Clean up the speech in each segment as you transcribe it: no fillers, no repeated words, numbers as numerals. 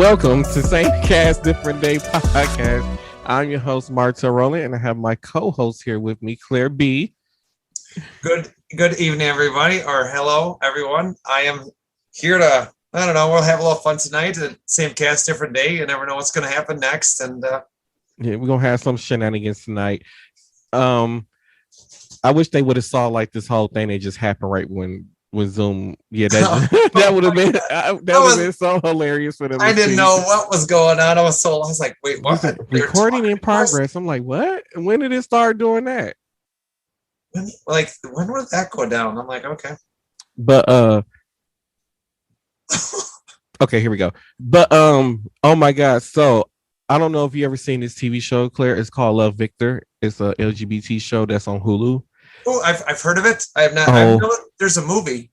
Welcome to Same Cast, Different Day podcast. I'm your host, Martel and Roland, and I have my co-host here with me, Claire B. Good evening, everybody, or hello, everyone. I am here to, we'll have a little fun tonight. Same cast, different day. You never know what's going to happen next. And yeah, we're going to have some shenanigans tonight. I wish they would have saw like this whole thing that just happened right when Zoom. Yeah, that would have been so hilarious for them. I didn't know what was going on. I was like, wait, what? Recording in progress. I'm like, what? When did it start doing that? When would that go down? I'm like, okay. But okay, here we go. But oh my God. So I don't know if you ever seen this TV show, Claire. It's called Love, Victor. It's a LGBT show that's on Hulu. Oh, I've heard of it. I have not. I know there's a movie.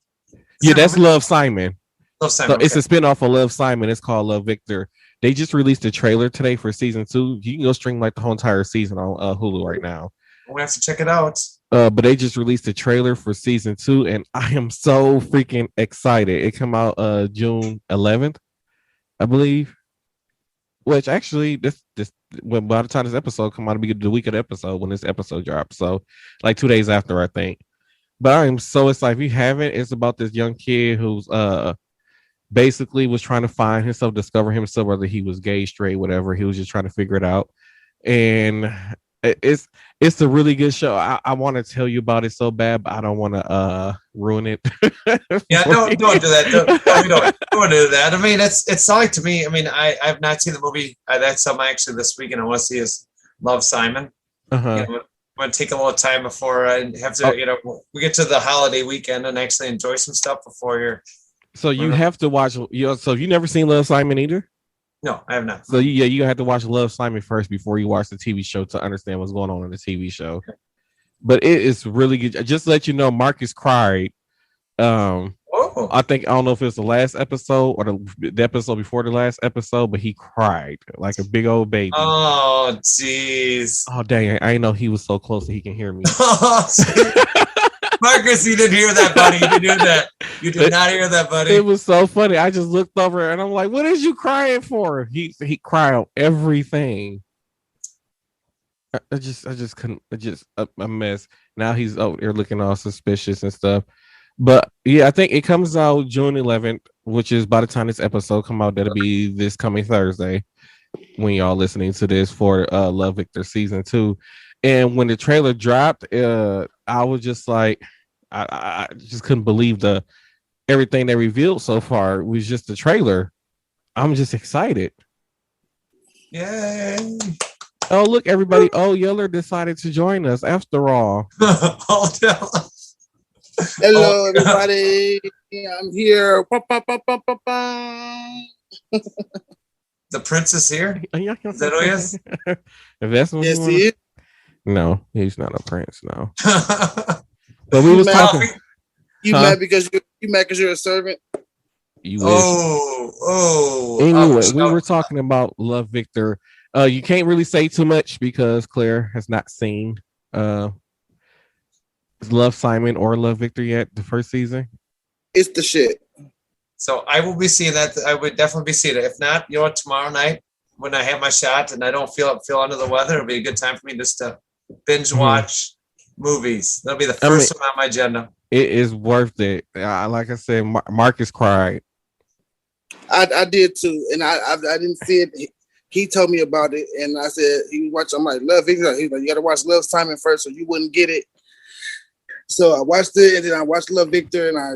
That's Love, Simon. Love, Simon. So okay. It's a spinoff of Love, Simon. It's called Love, Victor. They just released a trailer today for season 2. You can go stream like the whole entire season on Hulu right now. We'll have to check it out. But they just released a trailer for season 2, and I am so freaking excited. It come out June 11th, I believe. Which actually, this when by the time this episode come out, it'll be the week of the episode when this episode drops. So, like 2 days after, I think. But I am so excited. If you haven't, it's about this young kid who's basically was trying to find himself, discover himself, whether he was gay, straight, whatever. He was just trying to figure it out, and it's a really good show. I want to tell you about it so bad, but I don't want to ruin it. Yeah, don't do that. Don't do that. I mean, it's like, to me. I mean, I've not seen the movie. That's something actually this weekend I want to see is Love, Simon. Uh-huh. I'm going to take a little time before I have to. We get to the holiday weekend and actually enjoy some stuff before you're. So you have to watch. So you never seen Love, Simon either? No, I have not. So you have to watch Love, Simon first before you watch the TV show to understand what's going on in the TV show. Okay. But it is really good. Just to let you know, Marcus cried. I don't know if it's the last episode or the episode before the last episode, but he cried like a big old baby. Oh, jeez. Oh, dang. I didn't know he was so close that he can hear me. Marcus, you didn't hear that, buddy. You didn't hear that. You did not hear that, buddy. It was so funny. I just looked over and I'm like, what is you crying for? He cried on everything. I just couldn't. Just a mess. Now he's out there looking all suspicious and stuff. But yeah, I think it comes out June 11th, which is by the time this episode come out, that'll be this coming Thursday when y'all listening to this for Love, Victor season 2. And when the trailer dropped, I was just like, I just couldn't believe everything they revealed so far. It was just the trailer. I'm just excited. Yay! Oh, look, everybody! Oh, Yeller decided to join us after all. Hello, everybody. I'm here. The prince is here. Is that who he is? Yes, he is. No, he's not a prince. No. But we was talking. You mad because you're a servant? You wish. Anyway, we were talking about Love, Victor. You can't really say too much because Claire has not seen Love, Simon or Love, Victor yet. The first season. It's the shit. So I will be seeing that. I would definitely be seeing it. If not, tomorrow night when I have my shot and I don't feel under the weather, it'll be a good time for me just to binge watch movies. That'll be the first one on my agenda. It is worth it. Like I said, Marcus cried. I did too, and I didn't see it. He told me about it, and I said he was watching. I'm like, Love Victor. He's like, you got to watch Love, Simon first, so you wouldn't get it. So I watched it, and then I watched Love, Victor, and I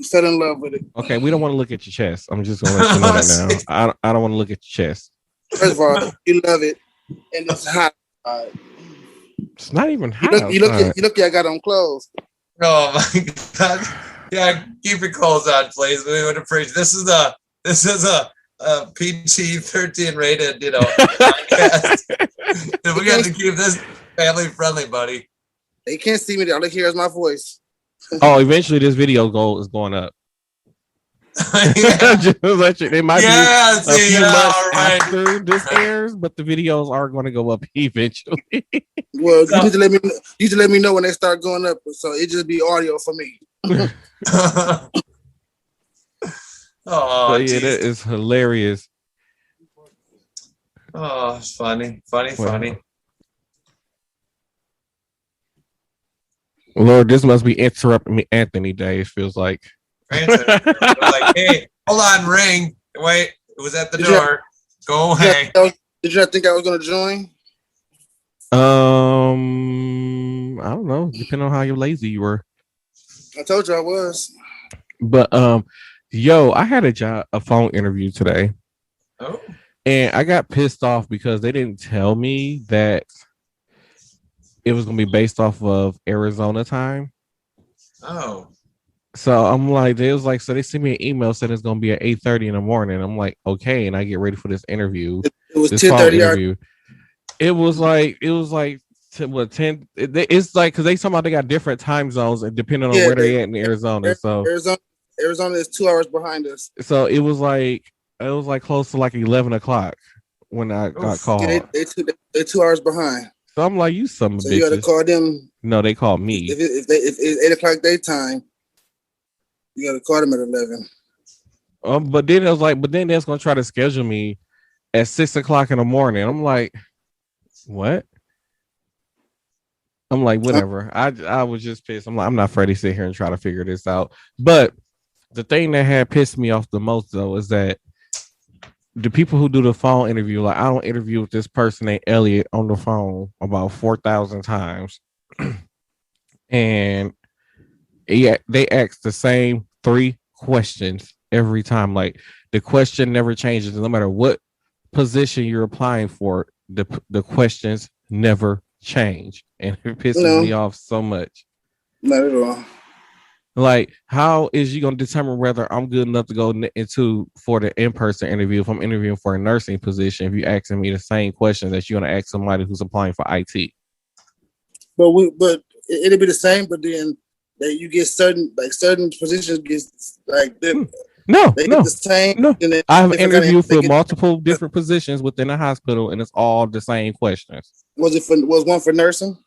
fell in love with it. Okay, we don't want to look at your chest. I'm just gonna let you know that now. I don't want to look at your chest. First of all, you love it, and it's hot. It's not even hot. You look. I got on clothes. Oh my God! Yeah, keep your clothes on, please. We would appreciate. This is a PG-13 rated, podcast. We got to keep this family friendly, buddy. They can't see me. All they hear is my voice. Oh, eventually this video goal is going up. Just let you, they might be a few months after this airs, but the videos are going to go up eventually. Well, you need to let me know when they start going up, so it just be audio for me. Oh, yeah, that is hilarious. Oh, it's funny. Funny. Lord, this must be interrupting me, Anthony Day. It feels like. Granted, like, hey, hold on, ring. Wait, it was at the door. Go away. Did you not think I was gonna join? I don't know. Depending on how lazy you were. I told you I was. But yo, I had a phone interview today. Oh. And I got pissed off because they didn't tell me that it was gonna be based off of Arizona time. Oh. So I'm like, so they sent me an email saying it's gonna be at 8:30 in the morning. I'm like, okay, and I get ready for this interview. It was this 10:30. Interview. It was like 10. It's like because they somehow they got different time zones and depending on where they're at in Arizona. So Arizona is 2 hours behind us. So it was like close to like 11 o'clock when I got called. Yeah, they're 2 hours behind. So I'm like, you some so bitches. You gotta call them. No, they called me. If it's 8 o'clock daytime, you gotta call them at 11. But then it was like, they're gonna try to schedule me at 6 o'clock in the morning. I'm like, what? I'm like, whatever. I was just pissed. I'm like, I'm not ready to sit here and try to figure this out. But the thing that had pissed me off the most though is that the people who do the phone interview, like I don't interview with this person named Elliot on the phone about 4,000 times. And yeah, they ask the same 3 questions every time. Like the question never changes. No matter what position you're applying for, the questions never change. And it pisses me off so much. Not at all. Like, how is you going to determine whether I'm good enough to go into for the in-person interview if I'm interviewing for a nursing position if you're asking me the same questions that you're going to ask somebody who's applying for IT? But it'll be the same, but then that you get certain positions get like no, get the same. No, I've interviewed for multiple different positions within a hospital, and it's all the same questions. Was one for nursing?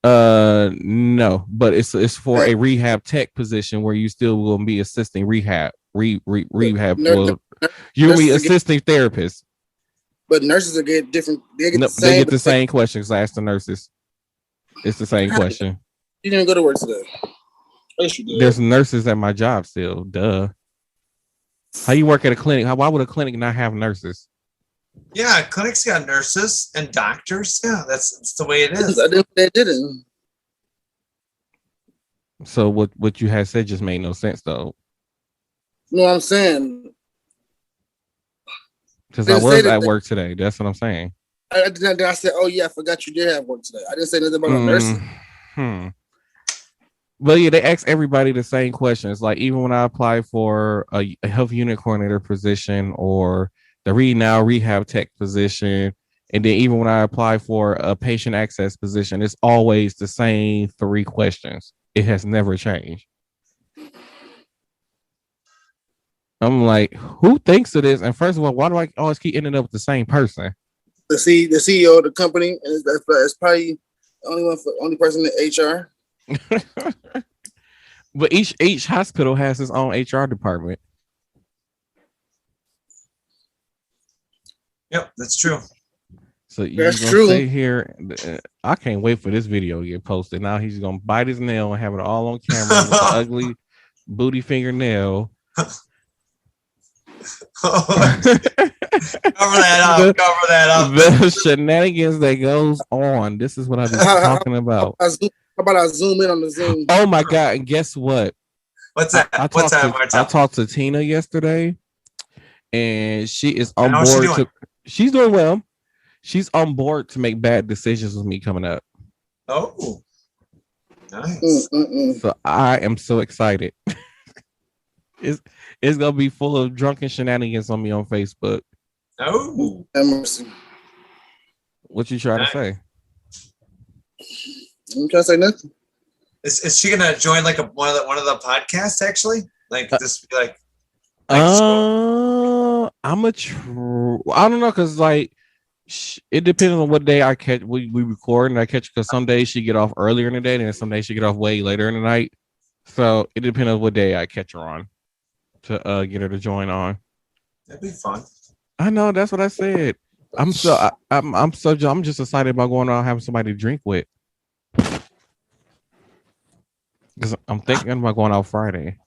No, but it's for a rehab tech position where you still will be assisting rehab. Rehab. You'll be assisting therapists. But nurses will get different. They get the same questions asked the nurses. It's the same question. You didn't go to work today. There's nurses at my job still. Duh. How you work at a clinic? Why would a clinic not have nurses? Yeah, clinics got nurses and doctors. Yeah, that's the way it is. They didn't. So what you had said just made no sense though. No, I'm saying. Because I was at work today. That's what I'm saying. I said, oh yeah, I forgot you did have work today. I didn't say nothing about nurses. But yeah, they ask everybody the same questions. Like even when I apply for a health unit coordinator position or the rehab tech position, and then even when I apply for a patient access position, it's always the same 3 questions. It has never changed. I'm like, who thinks of this? And first of all, why do I always keep ending up with the same person? The CEO of the company, and that's probably the only person in HR. But each hospital has its own HR department. Yep, that's true. So you're gonna stay here. I can't wait for this video to get posted. Now he's gonna bite his nail and have it all on camera with the ugly booty fingernail. Cover that up. The shenanigans that goes on. This is what I've been talking about. How about I zoom in on the Zoom? Oh my god! And guess what? What's that? I talked to Tina yesterday, and she is on board. She's doing well. She's on board to make bad decisions with me coming up. Oh, nice. So I am so excited. It's gonna be full of drunken shenanigans on me on Facebook. Oh, what you trying to say? I'm trying to say nothing. Is she gonna join like one of the podcasts actually? Like this, like I'm I don't know, cause like it depends on what day I catch. We record and I catch, because some days she get off earlier in the day, and some days she get off way later in the night. So it depends on what day I catch her on to get her to join on. That'd be fun. I know, that's what I said. I'm I'm just excited about going out and having somebody to drink with. Because I'm thinking about going out Friday.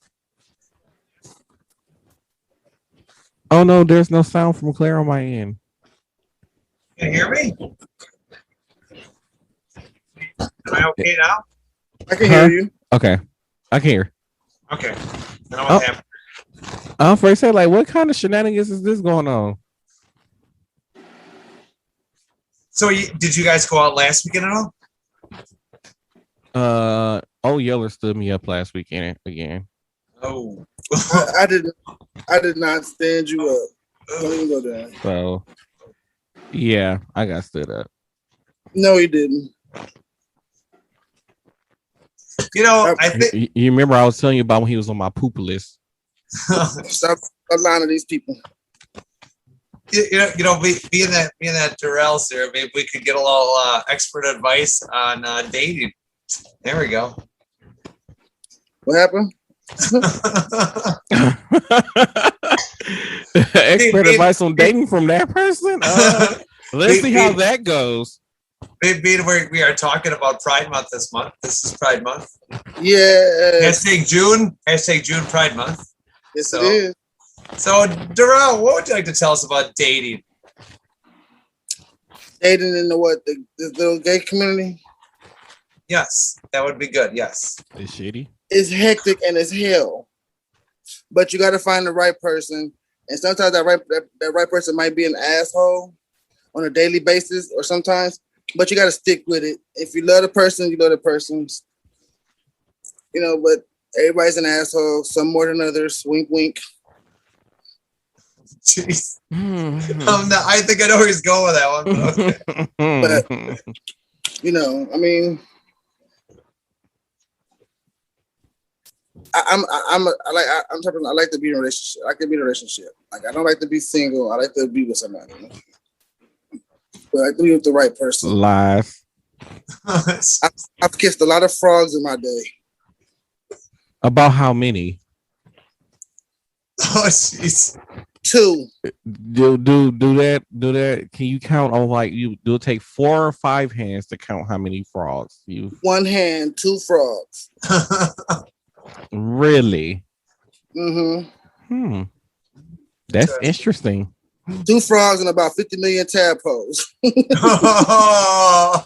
Oh no, there's no sound from Claire on my end. Can you hear me? Am I okay now? I can hear you. Okay. I can hear. Okay. I know what happened. I'm afraid to say, like, what kind of shenanigans is this going on? So, did you guys go out last weekend at all? Yeller stood me up last weekend again. Oh. I did not stand you up. Don't even go there. So yeah, I got stood up. No, he didn't. You know, I think you remember I was telling you about when he was on my poop list. Stop lying to these people. you know, being that Durrell's there, maybe we could get a little expert advice on dating. There we go. What happened? Expert advice on dating from that person. Let's see how that goes. We are talking about Pride Month this month. This is Pride Month. Yeah. Hashtag June Pride Month. Yes, it is. So, Durrell, what would you like to tell us about dating? Dating in the little gay community? Yes, that would be good. Yes. It's shitty. It's hectic and it's hell. But you got to find the right person. And sometimes that right person might be an asshole on a daily basis or sometimes, but you got to stick with it. If you love the person, you love the person. You know, but everybody's an asshole, some more than others. Wink, wink. Jeez. I think I know where he's going with that one. But, okay. But you know, I mean, I like to be in a relationship. I can be in a relationship. Like I don't like to be single. I like to be with somebody. But I like to be with the right person. Lies. I've kissed a lot of frogs in my day. About how many? Oh jeez. 2. Do that. Can you count on like you? Do it take 4 or 5 hands to count how many frogs you? 1 hand, 2 frogs. Really? Mm-hmm. That's interesting. 2 frogs and about 50 million tadpoles. I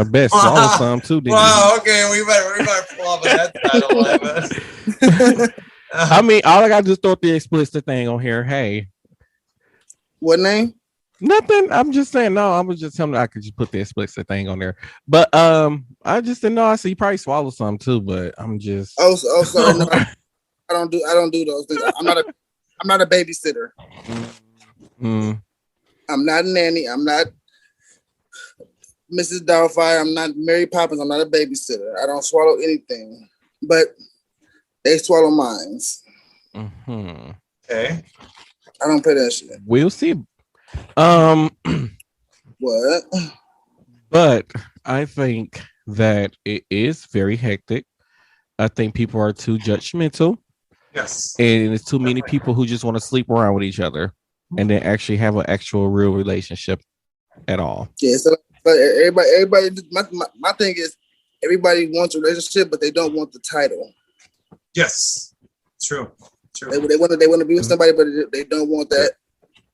bet swallow some too. Wow. Okay, we might pull up that title. I mean, all I got to do is throw the explicit thing on here. Hey, what name? Nothing. I'm just saying. No, I was just telling I could just put the explicit thing on there. But I just didn't know. I see you probably swallow some too. But I'm just. Oh, sorry. No, I don't do those things. I'm not a babysitter. I'm not a nanny. I'm not Mrs. Doubtfire. I'm not Mary Poppins. I'm not a babysitter. I don't swallow anything, but they swallow mines. Okay. I don't pay that shit. We'll see. What? But I think that it is very hectic. I think people are too judgmental. Yes. And it's too many people who just want to sleep around with each other and then actually have an actual real relationship at all. Yeah, so but everybody my thing is everybody wants a relationship, but they don't want the title. Yes. True. They want to be with somebody, but they don't want that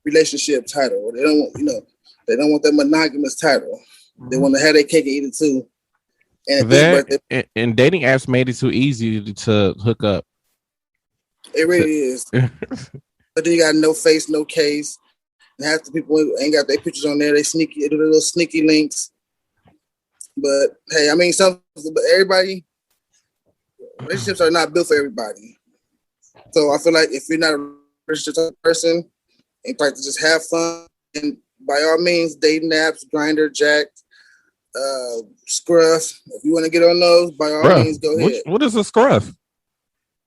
relationship title. They don't want, they don't want that monogamous title. They want to have their cake and eat it too. And dating apps made it too easy to hook up. It really is. But then you got no face, no case. And half the people ain't got their pictures on there. They do the little sneaky links. But hey, I mean, everybody, relationships are not built for everybody. So I feel like if you're not a relationship person and like to just have fun, and by all means, dating apps, Grindr, Jack, Scruff. If you want to get on those, by all means, go ahead. What is a Scruff?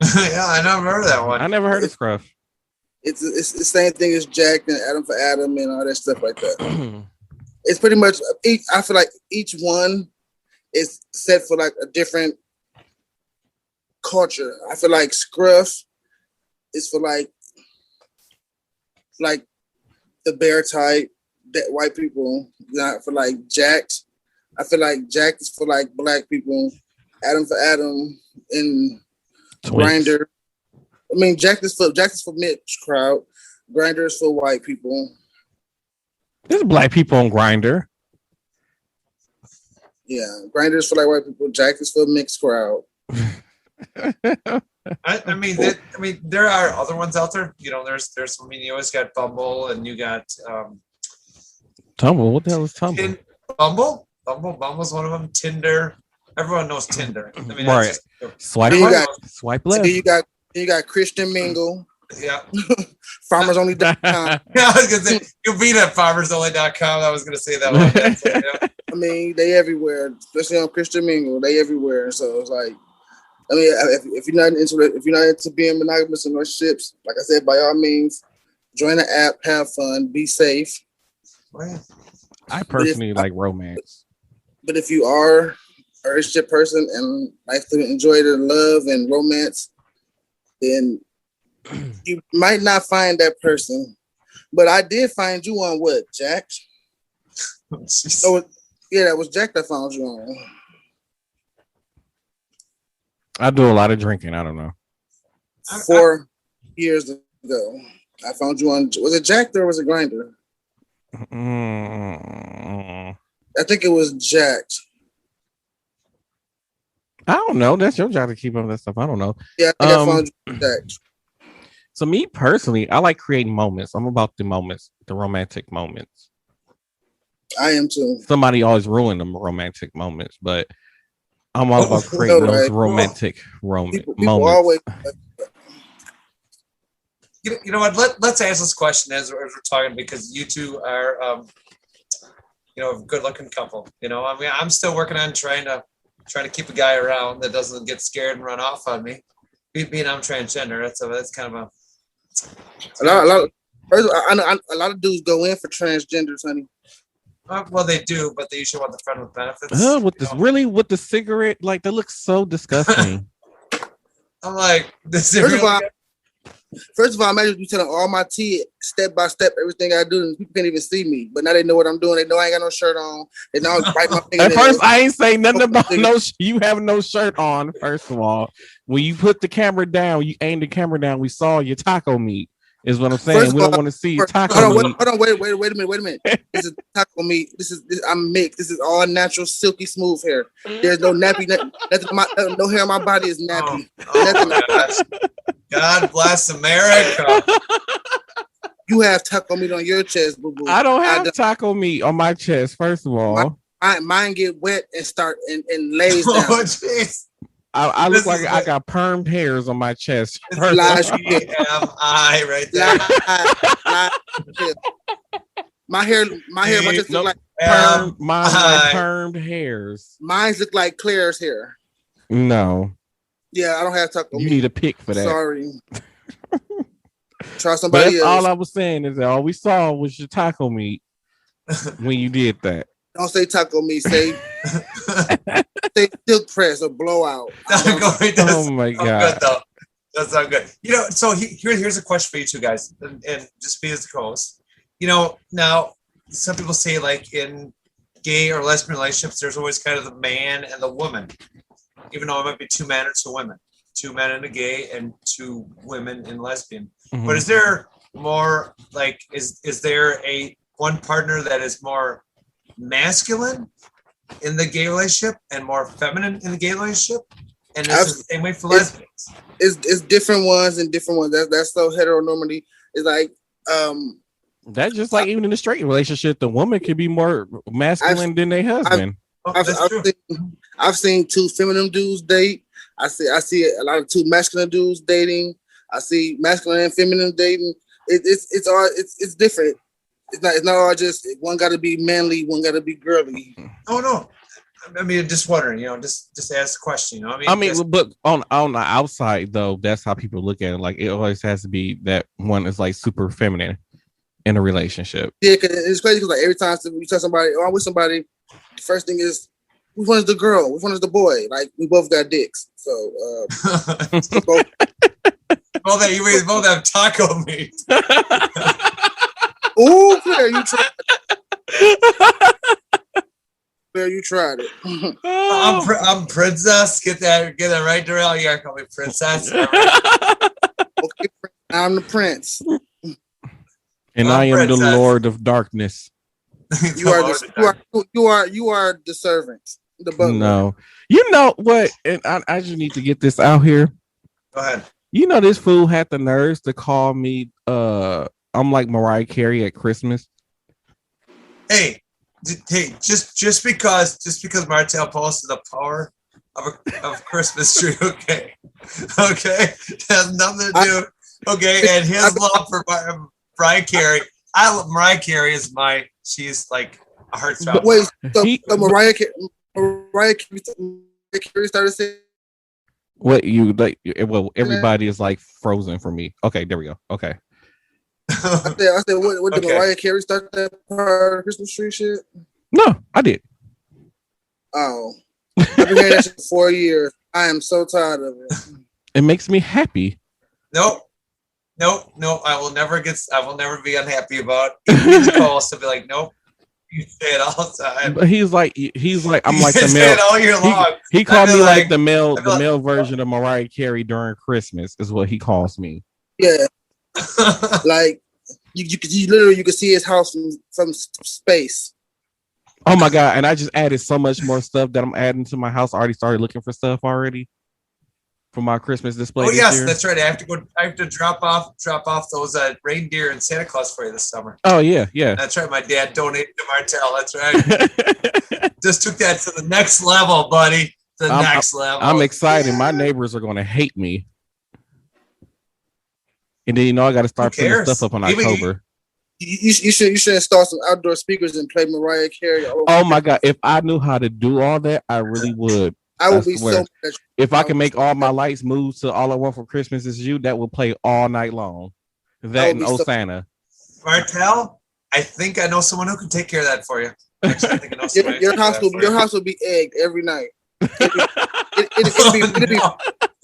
Yeah, I never heard of that one. I never heard of Scruff. It's the same thing as Jack and Adam for Adam and all that stuff like that. It's pretty much I feel like each one is set for like a different culture. I feel like Scruff is for like the bear type, that white people. Not for like jacked. I feel like jacked is for like black people. Adam for Adam and Grinder. I mean, jacked is for mixed crowd. Grinder is for white people. There's black people on Grinder. Yeah, Grinder is for like white people. Jacked is for mixed crowd. I mean, there are other ones out there. You know, there's. I mean, you always got Bumble, and you got Tumble. What the hell is Tumble? Bumble's one of them. Tinder. Everyone knows Tinder. I mean, right. Swipe left. You got Christian Mingle. Yeah. FarmersOnly.com. Yeah, I was gonna say you'll be at FarmersOnly.com. I was gonna say that one. Yeah. I mean, they everywhere, especially on Christian Mingle. They everywhere. So it's like, I mean, if you're not into being monogamous in relationships, like I said, by all means, join the app, have fun, be safe. Right. I personally like romance. But if you are a relationship person and like to enjoy the love and romance, then you might not find that person. But I did find you on what, Jack? So yeah, that was Jack that found you on. I do a lot of drinking. I don't know. 4 years ago, I found you on. Was it Jack or was it Grinder? I think it was Jack. I don't know. That's your job to keep up with that stuff. I don't know. Yeah, I think I found you on Jack. So me personally, I like creating moments. I'm about the moments, the romantic moments. I am too. Somebody always ruined them romantic moments, but I'm all about creating those romantic moments. Always. You know what? Let's ask this question as we're talking, because you two are, a good-looking couple. You know, I mean, I'm still working on trying to keep a guy around that doesn't get scared and run off on me. Being I'm transgender, that's kind of a lot of dudes go in for transgenders, honey. Well, they do, but they usually want the friend with benefits. With the cigarette, like that looks so disgusting. I'm like, First of all, imagine you telling all my tea step by step everything I do, and people can't even see me. But now they know what I'm doing. They know I ain't got no shirt on. They know I bite my finger. At first, I ain't saying nothing about you have no shirt on. First of all, when you put the camera down, you aim the camera down. We saw your taco meat. Is what I'm saying. We don't want to see your taco meat. Hold on, wait a minute. This is taco meat. I'm mixed. This is all natural, silky smooth hair. There's no nappy. No hair on my body is nappy. God bless America. You have taco meat on your chest, boo boo. I don't have taco meat on my chest. First of all, mine get wet and start and lays down. Oh jeez. I look like I got permed hairs on my chest. TMI right there. My hair just look like permed hairs. Mine look like Claire's hair. No. Yeah, I don't have taco meat. You need a pick for that. Sorry. Try somebody else. All I was saying is that all we saw was your taco meat when you did that. Don't say taco meat. Say silk press or blowout. Oh my god, that's not good. You know, so here's a question for you two guys, and just be as the co-host. You know, now some people say like in gay or lesbian relationships, there's always kind of the man and the woman, even though it might be 2 men or 2 women, 2 men in a gay and 2 women in lesbian. Mm-hmm. But is there more like is there a one partner that is more masculine in the gay relationship and more feminine in the gay relationship, and it's the same way for lesbians? It's different ones and different ones. That's so heteronormity. It's like that's just like even in a straight relationship, the woman can be more masculine than their husband. I've seen 2 feminine dudes date. I see a lot of 2 masculine dudes dating. I see masculine and feminine dating. It's different. It's not all just one got to be manly, one got to be girly. Oh no, I mean just wondering, just ask the question. But on the outside though, that's how people look at it. Like it always has to be that one is like super feminine in a relationship. Yeah, cause it's crazy because like every time you tell somebody, "Oh, I'm with somebody," the first thing is, "Which one is the girl? Which one is the boy?" Like we both got dicks, so both have taco meat. Ooh, Claire, you tried. Claire, you tried it. I'm princess. Get that right, Darrell. You gotta call me princess. Okay, I'm the prince. And I am the Lord of Darkness. You are the servant. The butler. No. You know what? And I just need to get this out here. Go ahead. You know, this fool had the nerves to call me I'm like Mariah Carey at Christmas. Hey, just because Martel posted the power of a Christmas tree, okay, it has nothing to do, okay, and his love for Mariah Carey. Mariah Carey is she's like a heartthrob. Wait, so Mariah Carey started saying what you like? Well, everybody is like frozen for me. Okay, there we go. Okay. I said, what did Mariah Carey start that part of Christmas tree shit? No, I did. Oh, I've been hearing that shit for 4 years. I am so tired of it. It makes me happy. Nope. I will never be unhappy about it. He calls to be like, nope. You say it all the time. But he's like, I'm like the male. All year long. He called me like the male version of Mariah Carey during Christmas is what he calls me. Yeah. Like you literally could see his house from space. Oh my god! And I just added so much more stuff that I'm adding to my house. I already started looking for stuff already for my Christmas display. Oh yes, year. That's right. I have to drop off those reindeer and Santa Claus for you this summer. Oh yeah. That's right. My dad donated to Martel. That's right. Just took that to the next level, buddy. Next level. I'm excited. My neighbors are going to hate me. And then I got to start putting stuff up in October. You should install some outdoor speakers and play Mariah Carey. Oh my god! If I knew how to do all that, I really would. I would be so. If I can make all my lights move to "All I Want for Christmas Is You," that will play all night long. That and Osana. Martel, I think I know someone who can take care of that for you. Actually, I think I know someone your house will be egged every night.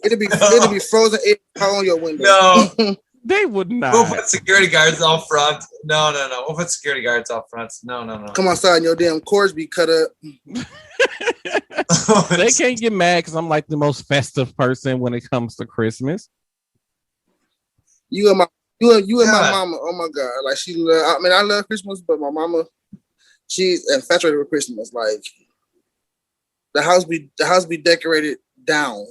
It'll be frozen egg on your window. No. They would not. We'll put security guards out front. No. We'll put security guards out front. No. Come outside and your damn cords be cut up. They can't get mad because I'm like the most festive person when it comes to Christmas. You and my mama. Oh my god! Like I love Christmas, but my mama, she's infatuated with Christmas. Like the house be decorated down.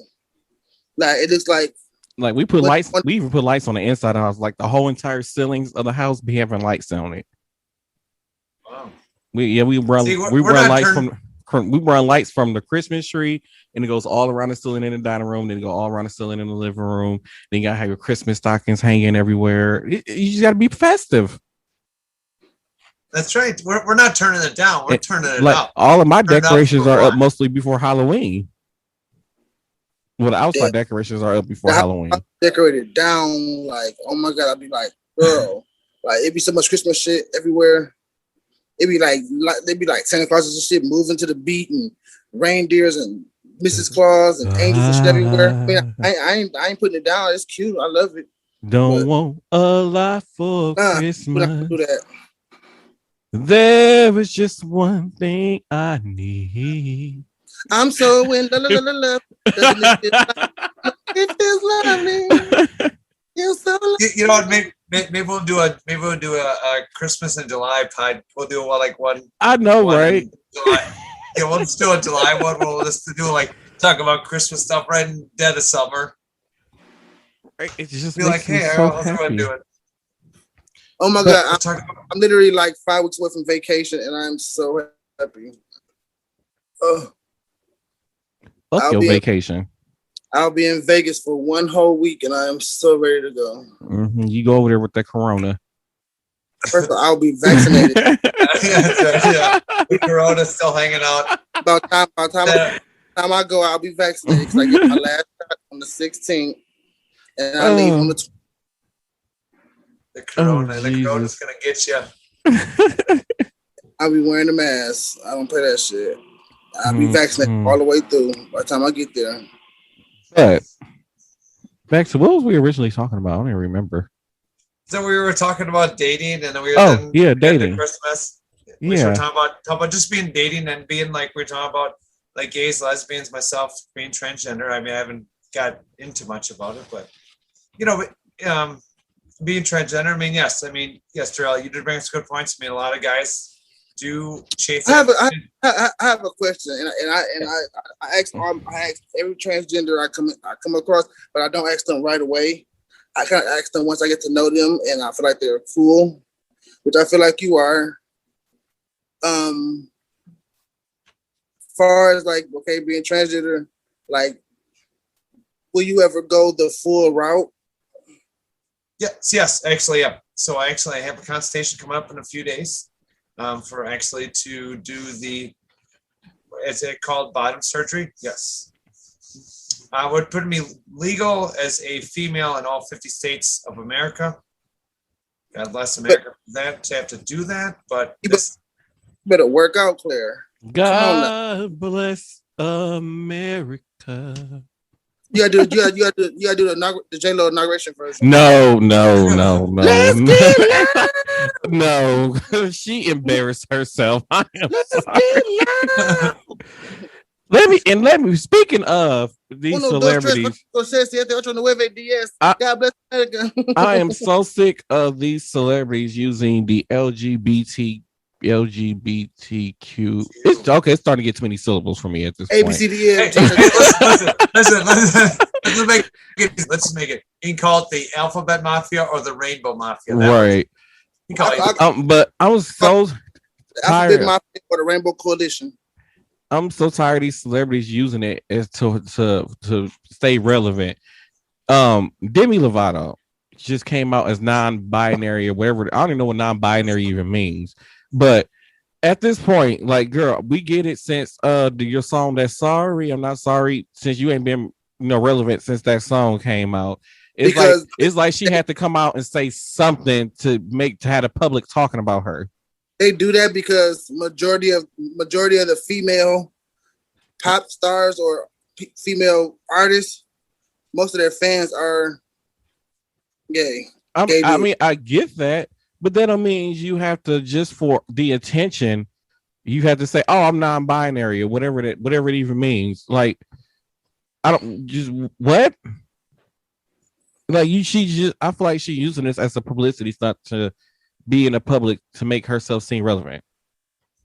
Like it looks like we put lights. We even put lights on the inside of the house. Like the whole entire ceilings of the house be having lights on it. Wow. We run lights from the Christmas tree, and it goes all around the ceiling in the dining room. Then it go all around the ceiling in the living room. Then you gotta have your Christmas stockings hanging everywhere. You just gotta be festive. That's right. We're not turning it down. We're turning it up. All of my decorations are up mostly before Halloween. Well, the outside decorations are up before Halloween. Decorated down, like, oh my god, I'd be like, girl, like it'd be so much Christmas shit everywhere. It'd be like they'd be like Santa Claus and shit moving to the beat, and reindeers and Mrs. Claus and angels and shit everywhere. I mean, I ain't putting it down. It's cute. I love it. Don't want a lot for Christmas. We're not gonna do that. There is just one thing I need. I'm so in love. It feels lovely. You're so lovely. You know what? Maybe we'll do a Christmas in July pod. We'll do one. I know, right? July. Yeah, we'll just do a July one. We'll just talk about Christmas stuff right in dead of summer. It just be like, hey, how's everyone doing? Oh my god, I'm literally like 5 weeks away from vacation, and I'm so happy. Fuck your vacation. I'll be in Vegas for 1 whole week, and I am so ready to go. Mm-hmm. You go over there with that corona. First of all, I'll be vaccinated. Yeah. The corona's still hanging out. About time I go, I'll be vaccinated because I get my last shot on the 16th, and I leave on the 20th. The corona's gonna get you. I'll be wearing a mask. I don't play that shit. I'll be vaccinated all the way through by the time I get there. But back to what was we originally talking about? I don't even remember. So we were talking about dating, and then we were Oh, yeah, dating. Christmas. We were Yeah. talking about just being dating and being like we're talking about like gays, lesbians, myself being transgender. I mean, I haven't got into much about it, but being transgender. I mean, yes, Darrell, you did bring some good points. I mean, a lot of guys do chase. I have a question, and I ask every transgender I come across, but I don't ask them right away. I kind of ask them once I get to know them, and I feel like they're cool, which I feel like you are. Far as like, okay, being transgender, like, will you ever go the full route? Yes, actually, yeah. So I have a consultation coming up in a few days, for actually to do is it called bottom surgery? Yes. Would put me legal as a female in all 50 states of America. God bless America for that, to have to do that, but better work out, Claire. God bless America. You gotta do the J-Lo inauguration first. No. Let's get no, she embarrassed herself. I am sorry. Let me. Speaking of these celebrities, God bless America. I am so sick of these celebrities using the LGBTQ. It's okay. It's starting to get too many syllables for me at this point. ABCDF. Listen. Let's make it. You can call it the Alphabet Mafia or the Rainbow Mafia. Right. But I was so tired. Alphabet Mafia or the Rainbow Coalition. I'm so tired of these celebrities using it as to stay relevant. Demi Lovato just came out as non-binary or whatever. I don't even know what non-binary even means. But at this point, like, girl, we get it since your song that's Sorry, I'm Not Sorry, since you ain't been relevant since that song came out. It's like she had to come out and say something to have the public talking about her. They do that because majority of the female pop stars or female artists, most of their fans are gay. I mean, I get that, but that don't mean you have to, just for the attention, you have to say, "Oh, I'm non-binary" or whatever it even means. Like, I don't just what. Like I feel like she's using this as a publicity stunt to be in the public to make herself seem relevant.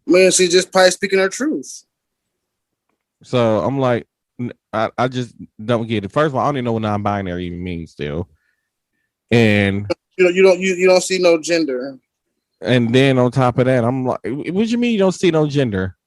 Man, she's just probably speaking her truth. So I'm like, I just don't get it. First of all, I don't even know what non-binary even means still. And you don't see no gender. And then on top of that, I'm like, what do you mean you don't see no gender?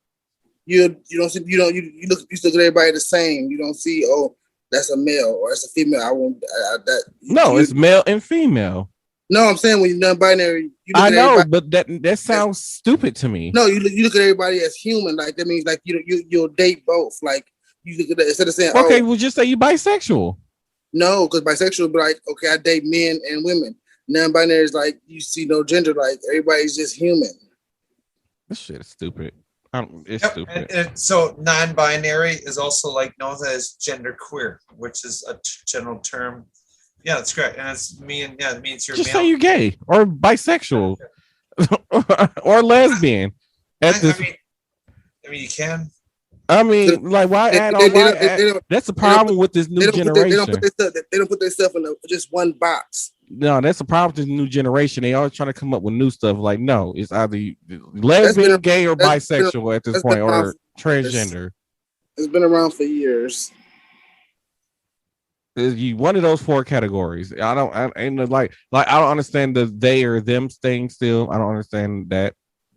You look at everybody the same. You don't see, oh, that's a male or that's a female. I won't that. No, it's male and female. No, I'm saying when you're non-binary, I know, but that sounds stupid to me. No, you look at everybody as human. Like that means like you'll date both. Like you look at that instead of saying, okay, well just say you bisexual. No, because bisexual be like, okay, I date men and women. Non-binary is like you see no gender. Like everybody's just human. This shit is stupid. It's stupid. And so non-binary is also like known as genderqueer, which is a general term. Yeah, that's correct. And it means you're just male. say you're gay or bisexual or lesbian. I mean, you can. I mean, like, why add on? That's the problem with this new generation. They don't put themselves in just one box. No, that's the problem with this new generation. They always trying to come up with new stuff. Like, no, it's either lesbian, gay, or bisexual at this point, or transgender. It's been around for years. One of those four categories. I don't understand the they or them thing still. I don't understand that.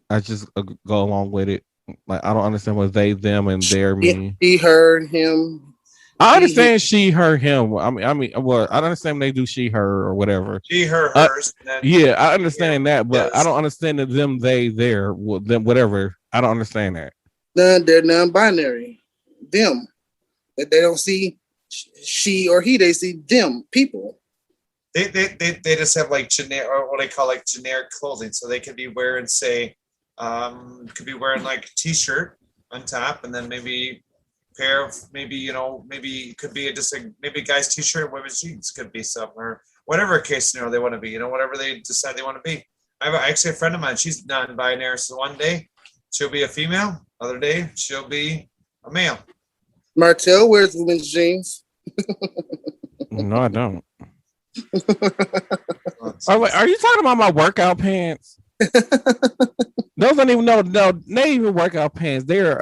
I just go along with it. Like, I don't understand what they, them, and their mean. He, her, him. I understand she, her, him. I mean, well, I understand when they do she, her, or whatever. She, her, hers. Yeah, I understand that, but I don't understand the them, they, their, them, whatever. I don't understand that. They're non-binary. Them. That they don't see she or he. They see them people. They just have like generic, or what they call like generic clothing, so they could be wearing, say, could be wearing like a t-shirt on top, and then maybe pair of maybe it could be just maybe a guy's t-shirt and women's jeans could be something, or whatever case scenario they want to be, whatever they decide they want to be. I have actually a friend of mine, she's non-binary, so one day she'll be a female, other day she'll be a male. Martel wears women's jeans. No, I don't. Are you talking about my workout pants? Those don't even not even workout pants. They're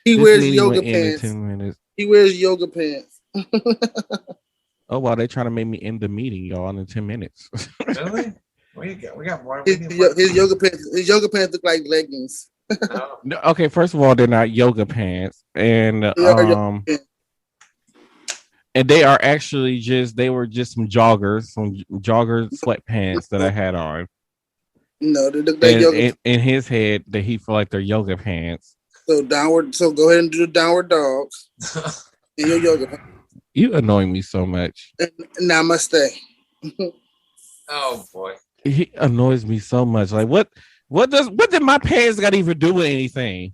he wears yoga pants. He wears yoga pants. Oh wow, they trying to make me end the meeting, y'all, in 10 minutes. Really? We got more. His yoga pants look like leggings. Oh. Okay, first of all, they're not yoga pants, and and they are actually they were just some jogger sweatpants that I had on. No, they look like yoga. In his head, that he feel like they're yoga pants. So go ahead and do the downward dog in your yoga pants. You annoy me so much. Namaste. Oh boy. He annoys me so much. Like what did my pants got to even do with anything?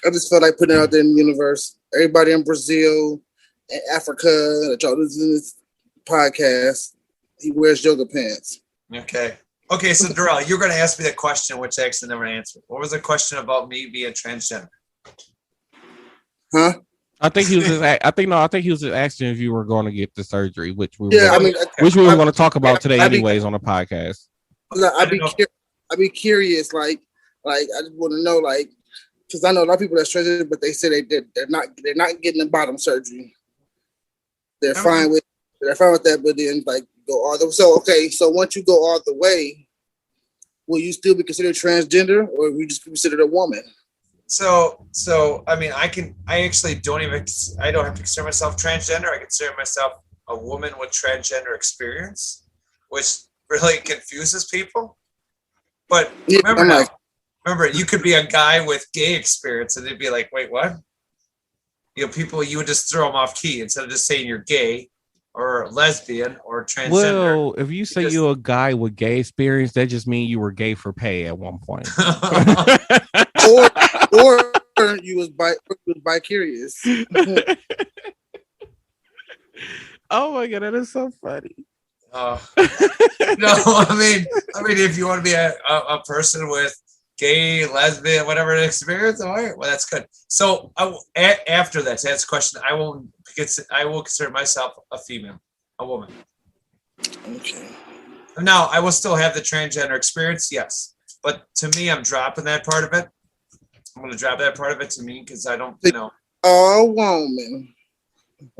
I just felt like putting it out there in the universe. Everybody in Brazil and Africa that y'all listen to this podcast, he wears yoga pants. Okay, so Darrell, you're going to ask me that question, which I actually never answered. What was the question about me being transgender? Huh? I think he was just asking if you were going to get the surgery, which we were going to talk about today, anyways, on the podcast. I'd be curious, like I just want to know, like, because I know a lot of people that's transgender, but they say they're not getting the bottom surgery. They're fine with that, but then like go all the so once you go all the way, will you still be considered transgender, or will you just be considered a woman? So I mean, I actually don't have to consider myself transgender. I consider myself a woman with transgender experience, which really confuses people. But remember, you could be a guy with gay experience, and they'd be like, "Wait, what?" People, you would just throw them off key instead of just saying you're gay or lesbian or transgender. Well, if you say you're a guy with gay experience, that just means you were gay for pay at one point. or you was bi-curious. Oh my god, that is so funny. No, I mean, if you want to be a person with gay, lesbian, whatever experience, all right, well, that's good. So after that, to answer the question, I will consider myself a female, a woman. Okay. Now, I will still have the transgender experience, yes, but to me, I'm dropping that part of it. I'm going to drop that part of it to me because I don't, all woman.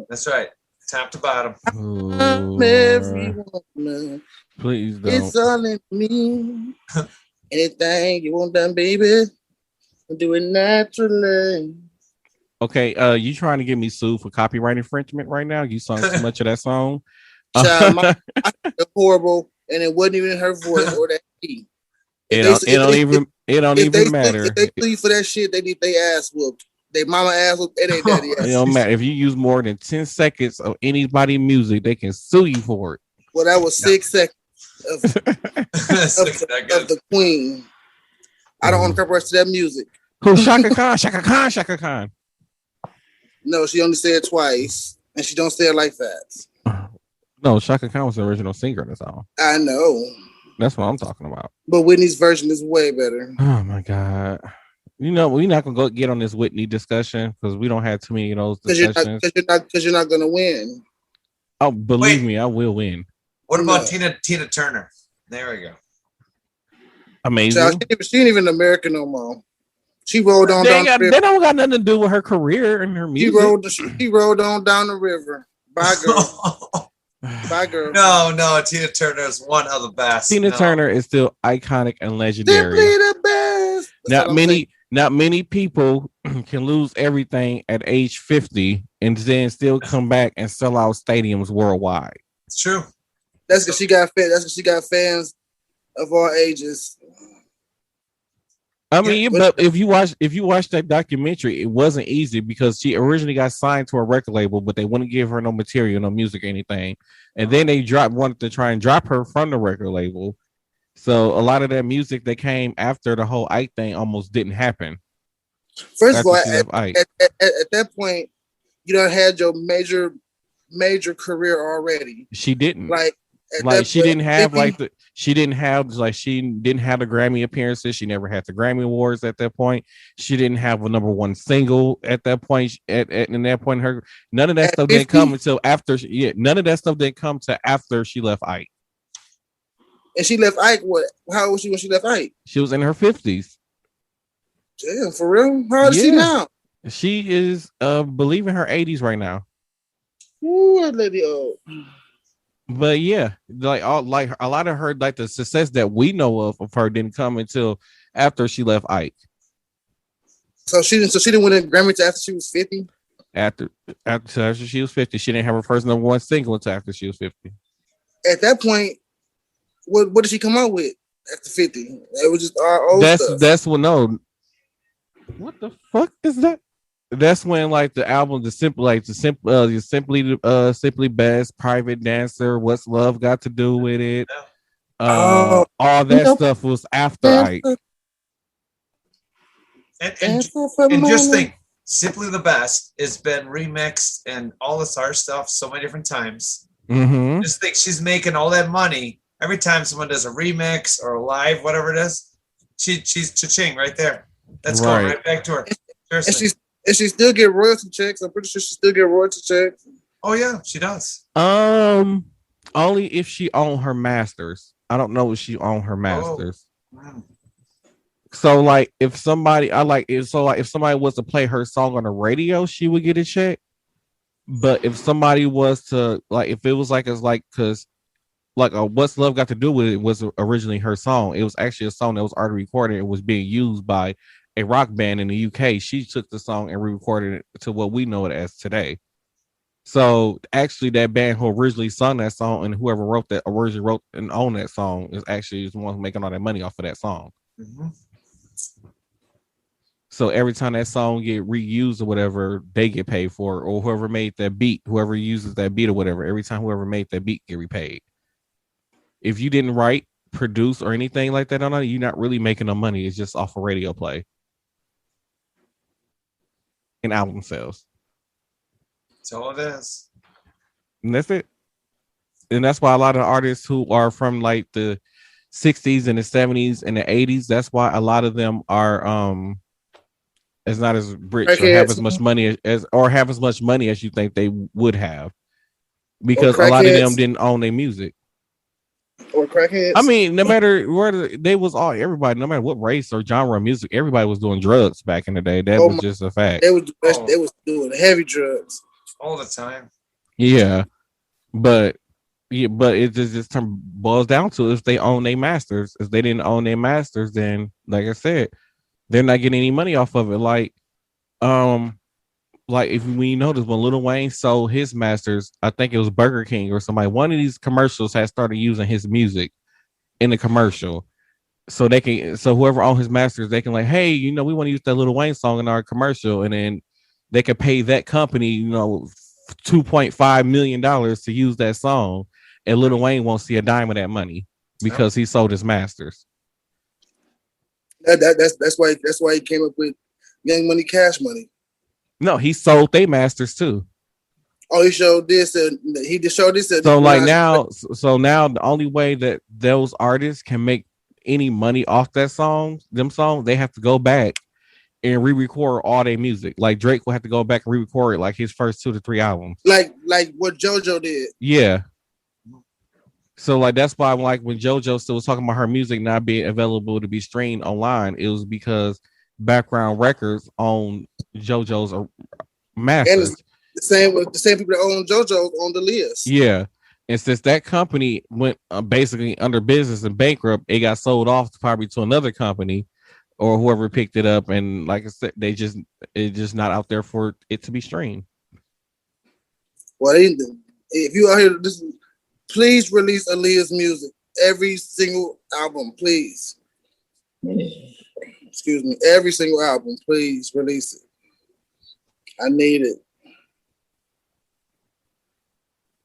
That's right, top to bottom. I'm every woman. Please don't. It's all in me. Anything you want done, baby, do it naturally. Okay, you trying to get me sued for copyright infringement right now? You sung too much of that song. Child, my horrible, and it wasn't even her voice or that key. It don't even matter. If they sue you for that shit, they need their ass whooped. They mama ass whooped and they daddy ass. It don't matter. If you use more than 10 seconds of anybody's music, they can sue you for it. Well, that was 6 seconds of the queen. I don't want to compare to that music. Who's Shaka Khan? Shaka Khan? Shaka Khan? No, she only said it twice, and she don't say it like that. No, Shaka Khan was the original singer. That's all. I know. That's what I'm talking about. But Whitney's version is way better. Oh my god! We're not gonna go get on this Whitney discussion because we don't have too many of those discussions. Because you're not gonna win. Oh, believe me, I will win. What about Tina Turner? There we go. Amazing. Child, she ain't even American no more. She rolled on down the river. They don't got nothing to do with her career and her music. She rolled on down the river. Bye, girl. Bye, girl. No, Tina Turner is one of the best. Tina Turner is still iconic and legendary. Simply the best. Not many people can lose everything at age 50 and then still come back and sell out stadiums worldwide. It's true. That's because she got fans. That's because she got fans of all ages. I mean, but if you watch that documentary, it wasn't easy because she originally got signed to a record label, but they wouldn't give her no material, no music, or anything. And then they wanted to try and drop her from the record label. So a lot of that music that came after the whole Ike thing almost didn't happen. First of all, at that point, you done had your major major career already. She didn't. Like She didn't have the Grammy appearances. She never had the Grammy Awards at that point. She didn't have a number one single at that point. In that point, none of that stuff didn't come until after. None of that stuff didn't come to after she left Ike. And she left Ike. What? How old was she when she left Ike? She was in her 50s. Damn, for real? How old is she now? She is, believe in her 80s right now. Ooh, that lady old. But yeah, like a lot of her, like the success that we know of her didn't come until after she left Ike. So she didn't win a Grammy until after she was 50. After she was 50, she didn't have her first number one single until after she was 50. At that point, what did she come out with after 50? It was just our old stuff. That's when no. What the fuck is that? That's when like the album, Simply Best, Private Dancer, What's Love Got to Do with It? All that stuff was after Ike. And just think, Simply the Best has been remixed and all this other stuff so many different times. Mm-hmm. Just think, she's making all that money every time someone does a remix or a live, whatever it is. She's cha-ching right there. That's going right back to her. And she still get royalty checks. I'm pretty sure she still get royalty checks. Oh yeah, she does. Only if she owned her masters. I don't know if she owned her masters. Oh. So like if somebody if somebody was to play her song on the radio, she would get a check. But if somebody was to like, if it was like it's like because like What's Love Got to Do with It was originally her song. It was actually a song that was already recorded. It was being used by a rock band in the UK. She took the song and re-recorded it to what we know it as today. So actually that band who originally sung that song and whoever originally wrote and owned that song is actually the one making all that money off of that song. Mm-hmm. So every time that song get reused or whatever, they get paid for it, or whoever made that beat, whoever uses that beat or whatever, every time whoever made that beat get repaid. If you didn't write, produce, or anything like that on it, you're not really making no money. It's just off a radio play and album sales. That's all it is. And that's it. And that's why a lot of artists who are from like the 60s and the 70s and the 80s, that's why a lot of them are is not as rich or have as much money as you think they would have, because a lot of them didn't own their music. Or crackheads. I mean, no matter where they was everybody, no matter what race or genre of music, everybody was doing drugs back in the day. That was just a fact. They was doing heavy drugs all the time. Yeah, but it just boils down to if they own their masters. If they didn't own their masters, then like I said, they're not getting any money off of it. Like if we notice when Lil Wayne sold his masters, I think it was Burger King or somebody, one of these commercials had started using his music in the commercial. So whoever owns his masters, they can like, hey, we want to use that Lil Wayne song in our commercial, and then they could pay that company, $2.5 million to use that song, and Lil Wayne won't see a dime of that money because he sold his masters. That's why he came up with Young Money, Cash Money. No, he sold their masters too. Oh, he showed this, and he just showed this. So now the only way that those artists can make any money off them songs, they have to go back and re-record all their music. Like Drake will have to go back and re-record like his first 2 to 3 albums. Like what JoJo did. Yeah. So like that's why like when JoJo still was talking about her music not being available to be streamed online, it was because Background Records own JoJo's masters. And the same people that own JoJo on the list. Yeah. And since that company went basically under business and bankrupt, it got sold off probably to another company or whoever picked it up. And like I said, it's just not out there for it to be streamed. Well, if you out here, please release Aaliyah's music, every single album, please. Excuse me, every single album, please release it. I need it.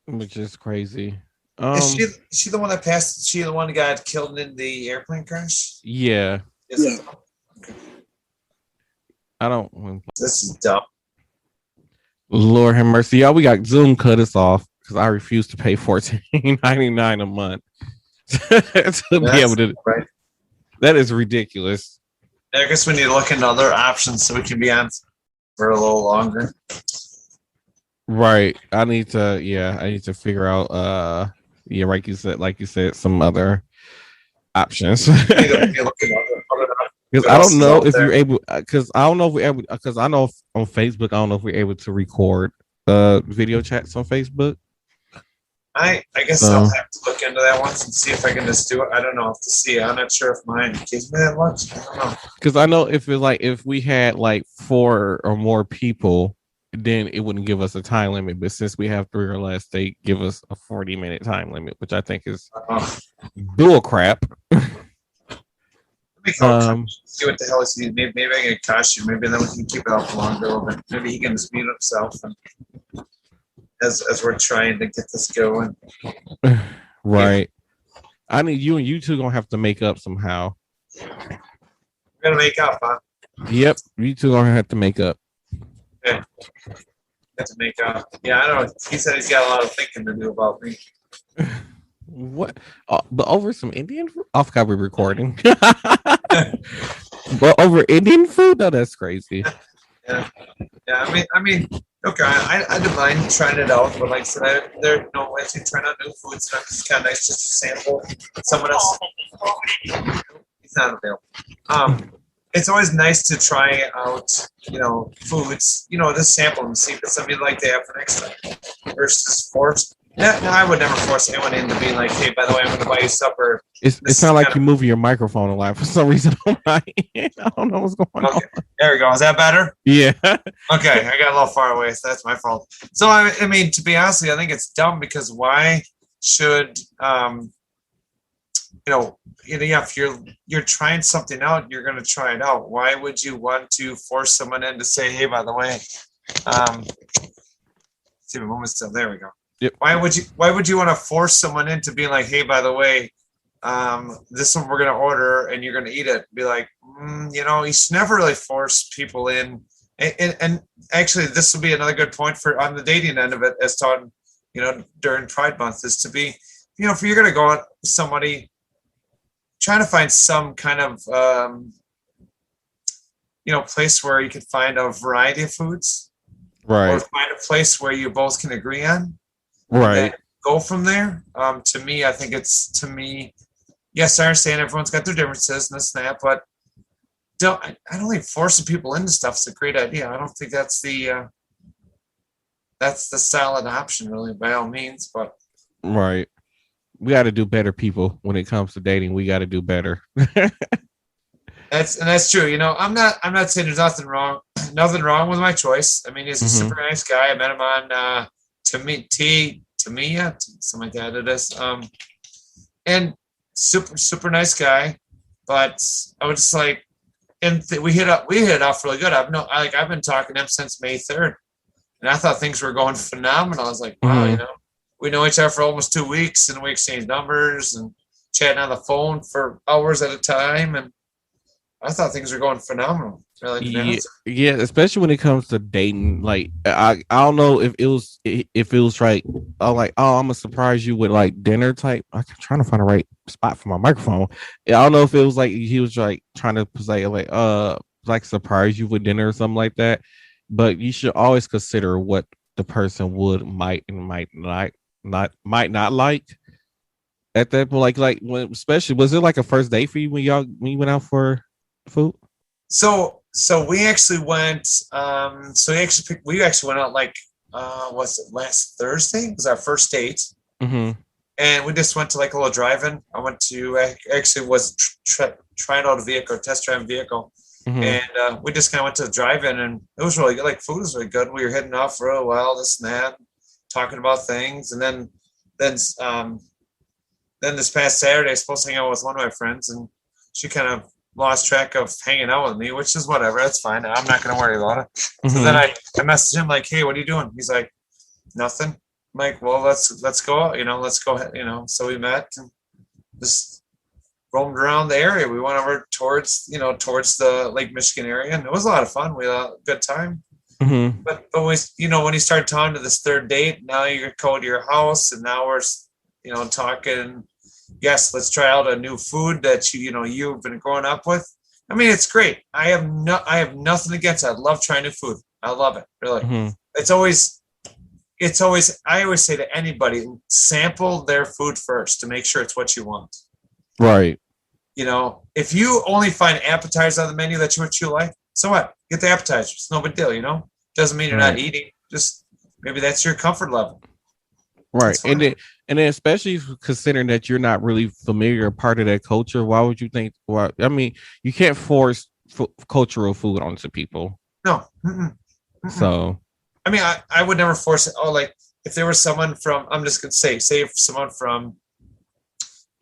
Which is crazy. Is she the one that passed? She the one that got killed in the airplane crash? Yeah. Yeah. Okay. I don't. This is dumb. Lord have mercy, y'all. We got Zoom cut us off because I refuse to pay $14.99 a month to be able to. Right. That is ridiculous. I guess we need to look into other options so we can be on for a little longer. Right. I need to figure out like you said, some other options. Because I don't know if you're able, because I don't know if we're able, because I know on Facebook, I don't know if we're able to record video chats on Facebook. I guess I'll have to look into that once and see if I can just do it. I don't know. Have to see. I'm not sure if mine gives me that much. I don't know. Because I know if we had like 4 or more people, then it wouldn't give us a time limit. But since we have 3 or less, they give us a 40-minute time limit, which I think is bull crap. See what the hell is he. Maybe I get a costume. Maybe then we can keep it up longer a little bit. Maybe he can just mute himself and as we're trying to get this going. Right. I need you and you two gonna have to make up somehow. We're gonna make up, huh? Yep, you two gonna have to make up. Yeah. Have to make up. Yeah, I don't know. He said he's got a lot of thinking to do about me. What? But over some Indian food? I forgot we're recording. But over Indian food? No, that's crazy. Yeah. I mean, okay. I don't mind trying it out, but like I said, there no way to try out new foods. So it's kind of nice just to sample someone else. He's not available. It's always nice to try out, foods, just sample and see if it's something you'd like to have for next time versus forced. No, I would never force anyone into being like, hey, by the way, I'm going to buy you supper. It sounds like you're moving your microphone a lot for some reason on my end. I don't know what's going on. There we go. Is that better? Yeah. Okay, I got a little far away, so that's my fault. So, I mean, to be honest with you, I think it's dumb because why should, if you're trying something out, you're going to try it out. Why would you want to force someone in to say, hey, by the way, see the moment still. There we go. Yep. Why would you want to force someone into being like, hey, by the way, this one we're gonna order and you're gonna eat it? Be like, you should never really force people in. And actually, this will be another good point for on the dating end of it, as taught, during Pride Month, is to be, if you're gonna go out with somebody, trying to find some kind of place where you can find a variety of foods, right? Or find a place where you both can agree on. Right. Go from there. To me, I think yes, I understand everyone's got their differences and this and that, but I don't think forcing people into stuff is a great idea. I don't think that's the solid option, really, by all means. But right, we got to do better, people. When it comes to dating, we got to do better. That's true. I'm not saying there's nothing wrong with my choice. I mean, he's a super nice guy. I met him on Tamia, something like that it is. And super nice guy, but I was just like, and we hit off really good. I've been talking to him since May 3rd, and I thought things were going phenomenal. I was like, wow, we know each other for almost 2 weeks, and we exchanged numbers and chatting on the phone for hours at a time, and I thought things were going phenomenal. Yeah, especially when it comes to dating. Like, I don't know if it was like, I'm gonna surprise you with like dinner type. I'm trying to find the right spot for my microphone. I don't know if it was like he was like trying to say like surprise you with dinner or something like that. But you should always consider what the person might not like at that point. Like when, especially, was it like a first date for you when you went out for food? So we actually went. We actually went out like was it last Thursday? It was our first date, and we just went to like a little drive-in. I went to actually was trying out a vehicle, test driving vehicle, and we just kind of went to the drive-in, and it was really good. Like food was really good. We were hitting off for a while, this and that, talking about things, and then this past Saturday, I was supposed to hang out with one of my friends, and she kind of lost track of hanging out with me, which is whatever. That's fine. I'm not going to worry about it. So then I messaged him like, hey, what are you doing? He's like, nothing. I'm like, well, let's go out, let's go ahead, So we met and just roamed around the area. We went over towards the Lake Michigan area, and it was a lot of fun. We had a good time. Mm-hmm. But when when you start talking to this third date, now you're going to your house, and now we're talking. Yes, let's try out a new food that you've been growing up with. I mean, it's great. I have nothing against it. I love trying new food. I love it. Really. Mm-hmm. It's always I always say to anybody, sample their food first to make sure it's what you want. Right. If you only find appetizers on the menu that's what you like, so what? Get the appetizers. It's no big deal, Doesn't mean you're not eating. Just maybe that's your comfort level. Right. And then especially considering that you're not really familiar part of that culture, why would you think I mean, you can't force cultural food onto people. No. Mm-mm. Mm-mm. So I mean, I would never force it. Oh, like if there was someone from, I'm just gonna say if someone from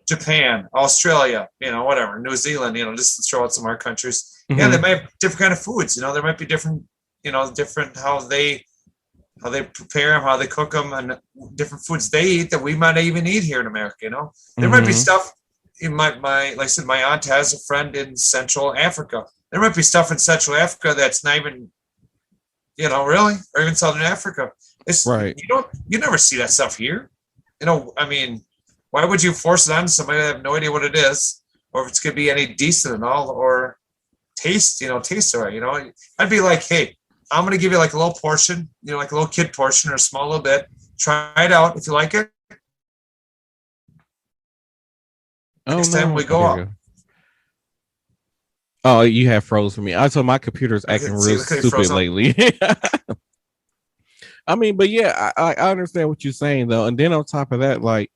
Japan, Australia, whatever, New Zealand, just to throw out some of our countries. Mm-hmm. Yeah, they might have different kind of foods. There might be different, different how they prepare them, how they cook them, and different foods they eat that we might even eat here in America. There might be stuff. Like I said, my aunt has a friend in Central Africa. There might be stuff in Central Africa that's not even, really, or even Southern Africa. It's right. You never see that stuff here. I mean, why would you force it on somebody that have no idea what it is, or if it's gonna be any decent at all, or taste all right? I'd be like, hey, I'm gonna give you like a little portion, like a little kid portion or a small little bit. Try it out. If you like it, next time we go out. Oh, you have froze for me. I told my computer's acting real stupid lately. I mean, but yeah, I understand what you're saying though. And then on top of that, like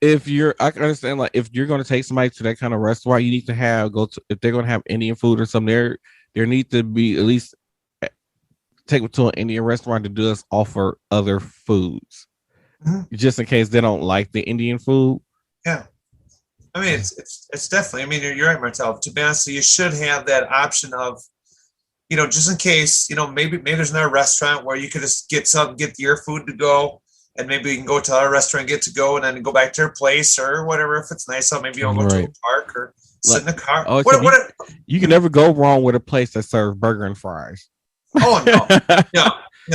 I can understand like if you're going to take somebody to that kind of restaurant, you need to if they're going to have Indian food or something, there need to be at least take them to an Indian restaurant to just offer other foods, just in case they don't like the Indian food. Yeah. I mean, it's definitely. I mean, you're right, Martel. To be honest, you should have that option of, just in case, maybe there's another restaurant where you could just get your food to go, and maybe you can go to our restaurant, get to go, and then go back to your place or whatever. If it's nice out, maybe you'll go to a park or sit in the car. Oh, you can never go wrong with a place that serves burger and fries. Oh no,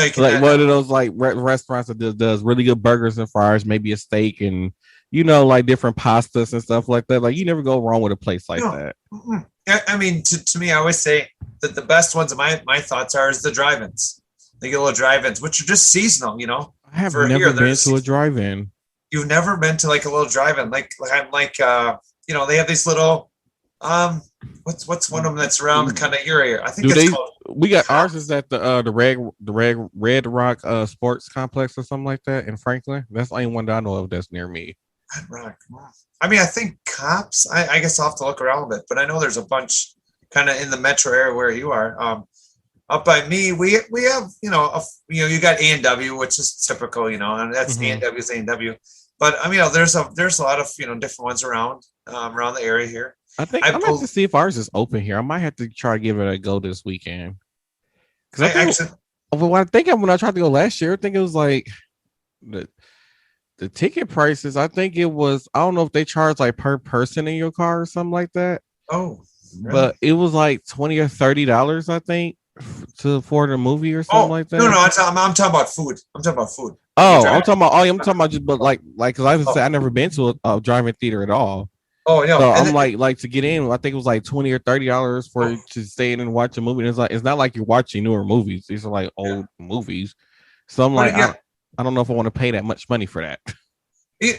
you can like one of those like restaurants that does really good burgers and fries, maybe a steak and like different pastas and stuff like that. Like you never go wrong with a place like that. Mm-mm. I mean, to me, I always say that the best ones. My thoughts is the drive-ins. They get little drive-ins, which are just seasonal. I have never been to a drive-in. You've never been to like a little drive-in, like they have these little what's one of them that's around the kind of area. I think we got ours is at the Red Rock sports complex or something like that in Franklin. That's the only one that I know of that's near me. Red Rock. I mean, I think Cops. I guess I'll have to look around a bit, but I know there's a bunch kind of in the metro area where you are. Up by me, we have you got A&W, which is typical, and that's A&W's A&W. But I mean, there's a lot of different ones around the area here. I think I'm going to see if ours is open here. I might have to try to give it a go this weekend. Because when I tried to go last year, I think it was like the ticket prices. I think it was, I don't know if they charge like per person in your car or something like that. Oh, really? But it was like $20 or $30, I think, for the movie or something like that. No, I'm talking about food. I'm talking about food. Oh, I'm talking about just, but like, because I've never been to a drive-in theater at all. Oh, yeah. So I'm like to get in, I think it was like $20 or $30 to stay in and watch a movie. And it's not like you're watching newer movies. These are like old movies. So I'm like, I don't know if I want to pay that much money for that.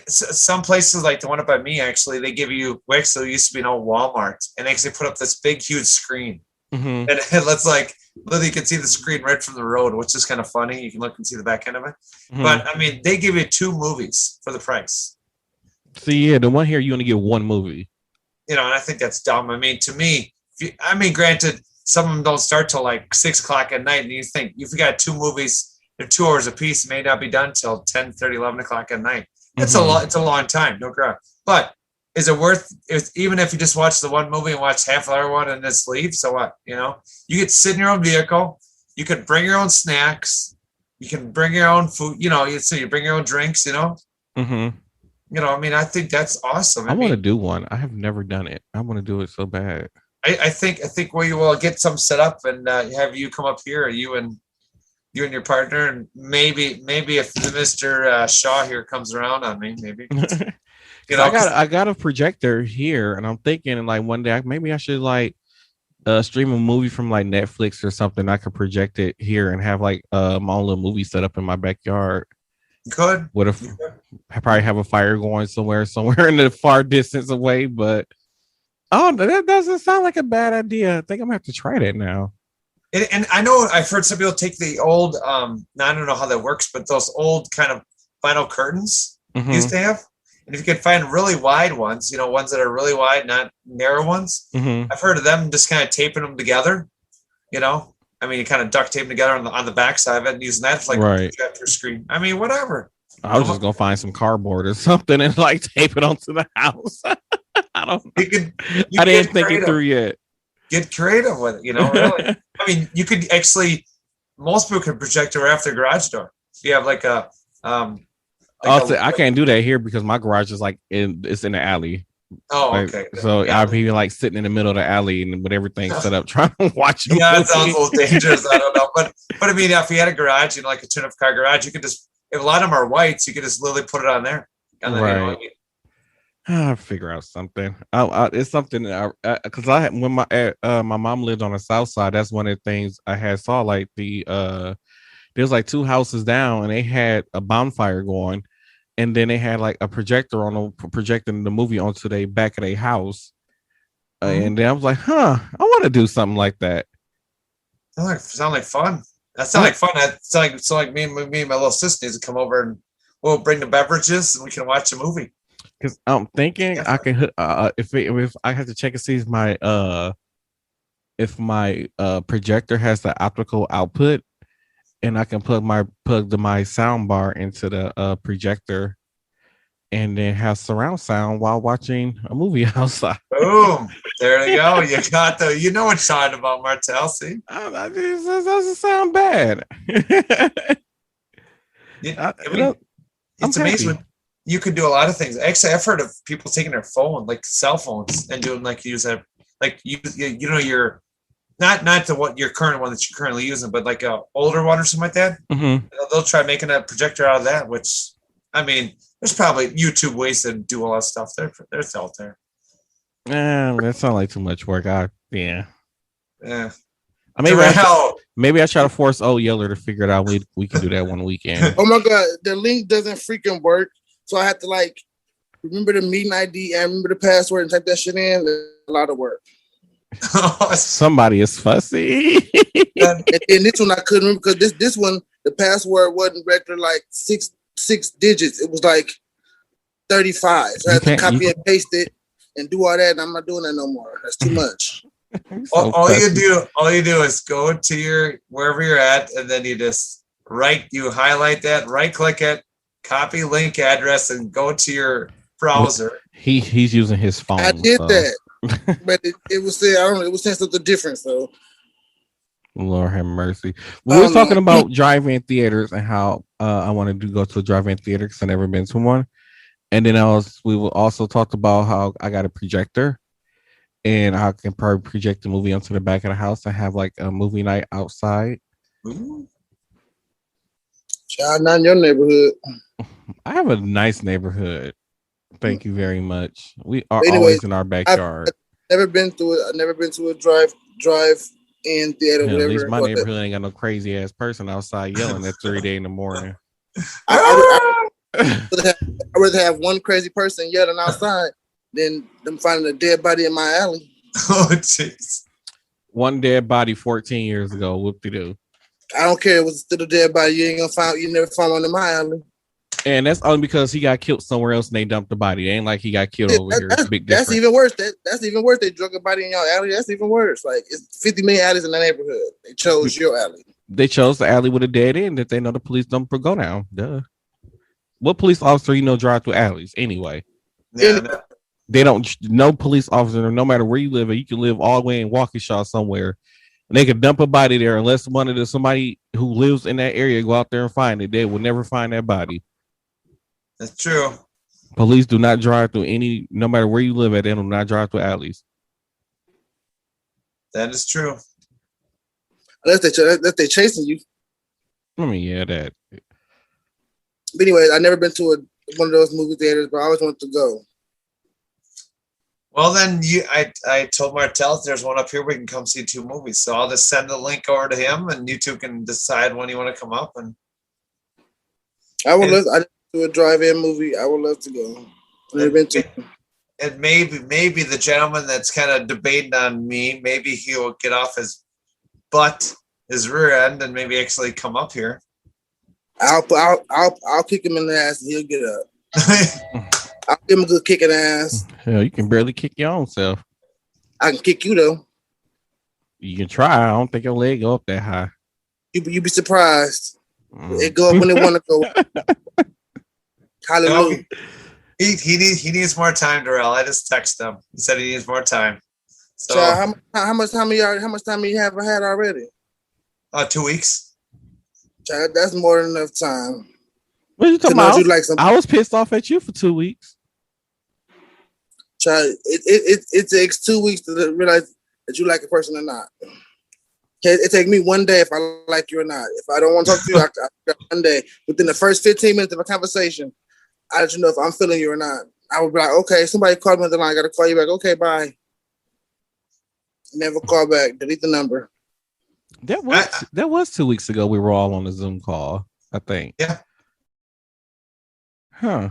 Some places like the one up by me, actually, they give you, actually used to be an old Walmart, and actually put up this big, huge screen. Mm-hmm. And it looks like, literally you can see the screen right from the road, which is kind of funny. You can look and see the back end of it. Mm-hmm. But I mean, they give you 2 movies for the price. See, yeah, the one here, you only get 1 movie. And I think that's dumb. I mean, to me, granted, some of them don't start till like 6 o'clock at night. And you think if you got 2 movies, they're 2 hours a piece, it may not be done till 10:30, 11 o'clock at night. It's it's a long time, no doubt. But is it worth it? Even if you just watch the one movie and watch half hour one and just leave, so what? You get to sit in your own vehicle. You can bring your own snacks. You can bring your own food. So you bring your own drinks. Mm-hmm. I think that's awesome. I want to do one. I have never done it. I want to do it so bad. I think we will get some set up and have you come up here, you and you and your partner, and maybe if Mr. Shaw here comes around on me, maybe you know, I got a projector here, and I'm thinking like one day maybe I should like stream a movie from like Netflix or something. I could project it here and have like my own little movie set up in my backyard. could. What if I probably have a fire going somewhere in the far distance away? But oh, that doesn't sound like a bad idea. I think I'm gonna have to try that now. And I know I've heard some people take the old, now I don't know how that works, but those old kind of vinyl curtains used to have. And if you could find really wide ones, you know, ones that are really wide, not narrow ones, I've heard of them just kind of taping them together, you know. I mean, you kind of duct tape them together on the back side of it and using that for like a projector screen. I mean, whatever. I was just gonna find some cardboard or something and like tape it onto the house. I don't know. I didn't think it through yet. Get creative with it, you know, really. I mean, you could actually, most people can project it right off their garage door. You have like a, I can't do that here because my garage is like it's in the alley. Oh, like, okay. So I'd be like sitting in the middle of the alley and with everything set up trying to watch. Yeah, it sounds a little dangerous. I don't know, but I mean, if you had a garage, you know, like a turn-off car garage, you could just, if a lot of them are whites, you could just literally put it on there. And then, right. You know, I'll figure out something. It's something because when my mom lived on the south side, that's one of the things I had saw like there's like 2 houses down and they had a bonfire going, and then they had like a projector projecting the movie onto the back of their house, and then I was like, I want to do something like that. Sound like fun. That sounds like fun. That like me and my little sister needs to come over and we'll bring the beverages and we can watch a movie. Because I'm thinking I can if I have to check and see if my projector has the optical output, and I can plug my sound bar into the projector, and then have surround sound while watching a movie outside. Boom! There you go. You got you know what you're talking about, Martel. See, this doesn't sound bad. It's amazing. You could do a lot of things. Actually, I've heard of people taking their phone, like cell phones, and doing like use that, like you know, your not the what your current one that you're currently using, but like a older one or something like that. They'll try making a projector out of that. Which, I mean, there's probably YouTube ways to do a lot of stuff. They're out there. That sounds like too much work. Yeah. Maybe I try to force old Yeller to figure it out. We can do that one weekend. Oh my god, the link doesn't freaking work. So I have to like remember the meeting ID and remember the password and type that shit in. A lot of work. Somebody is fussy. And this one I couldn't remember because this one the password wasn't regular like six digits. It was like 35. So I had to copy and paste it and do all that. And I'm not doing that no more. That's too much. All you do is go to your wherever you're at, and then you just highlight that, right click it, copy link address, and go to your browser. He's using his phone. I did that, but it was saying, I don't know, it was saying something different. So Lord have mercy. We were talking about drive-in theaters and how I wanted to go to a drive-in theater because I've never been to one. And then we will also talk about how I got a projector and I can probably project the movie onto the back of the house and have like a movie night outside. Child, not in your neighborhood. I have a nice neighborhood. Thank you very much. We are always in our backyard. I've never been to a drive-in theater. At least my neighborhood ain't got no crazy ass person outside yelling at 3 in the morning. I'd rather have one crazy person yelling outside than them finding a dead body in my alley. Oh, jeez. One dead body 14 years ago. Whoop-de-doo. I don't care. It was still a dead body. You never found one in my alley. And that's only because he got killed somewhere else and they dumped the body. It ain't like he got killed over here. It's a big difference. That's even worse. That's even worse. They drug a body in your alley. That's even worse. Like, it's 50 million alleys in the neighborhood. They chose your alley. They chose the alley with a dead end that they know the police don't go down. Duh. What police officer drive through alleys anyway? Yeah. They don't. No police officer, no matter where you live, you can live all the way in Waukesha somewhere, and they could dump a body there unless somebody who lives in that area go out there and find it. They will never find that body. That's true. Police do not drive through no matter where you live at, they do not drive through alleys. That is true. Unless they're chasing you. I mean, yeah, that. But anyway, I never been to one of those movie theaters, but I always wanted to go. Well, then I told Martel if there's one up here, we can come see 2 movies. So I'll just send the link over to him, and you two can decide when you want to come up. And I would love. I do a drive-in movie. I would love to go. Never been to. And maybe the gentleman that's kind of debating on me, maybe he'll get off his butt, his rear end, and maybe actually come up here. I'll kick him in the ass and he'll get up. I'll give him a good kick in the ass. Hell, you can barely kick your own self. I can kick you though. You can try. I don't think your leg go up that high. You be surprised. It go up when it want to go. Hallelujah. He needs more time, Darrell. I just texted him. He said he needs more time. So how much time you have had already? 2 weeks. Child, that's more than enough time. What are you talking about? I was pissed off at you for 2 weeks. Child, it takes 2 weeks to realize that you like a person or not. It takes me 1 day if I like you or not. If I don't want to talk to you, I 1 day. Within the first 15 minutes of a conversation, I let you know if I'm feeling you or not. I would be like, okay, somebody called me on the line. I got to call you back. Okay, bye. Never call back. Delete the number. That was 2 weeks ago. We were all on a Zoom call, I think. Yeah. Huh.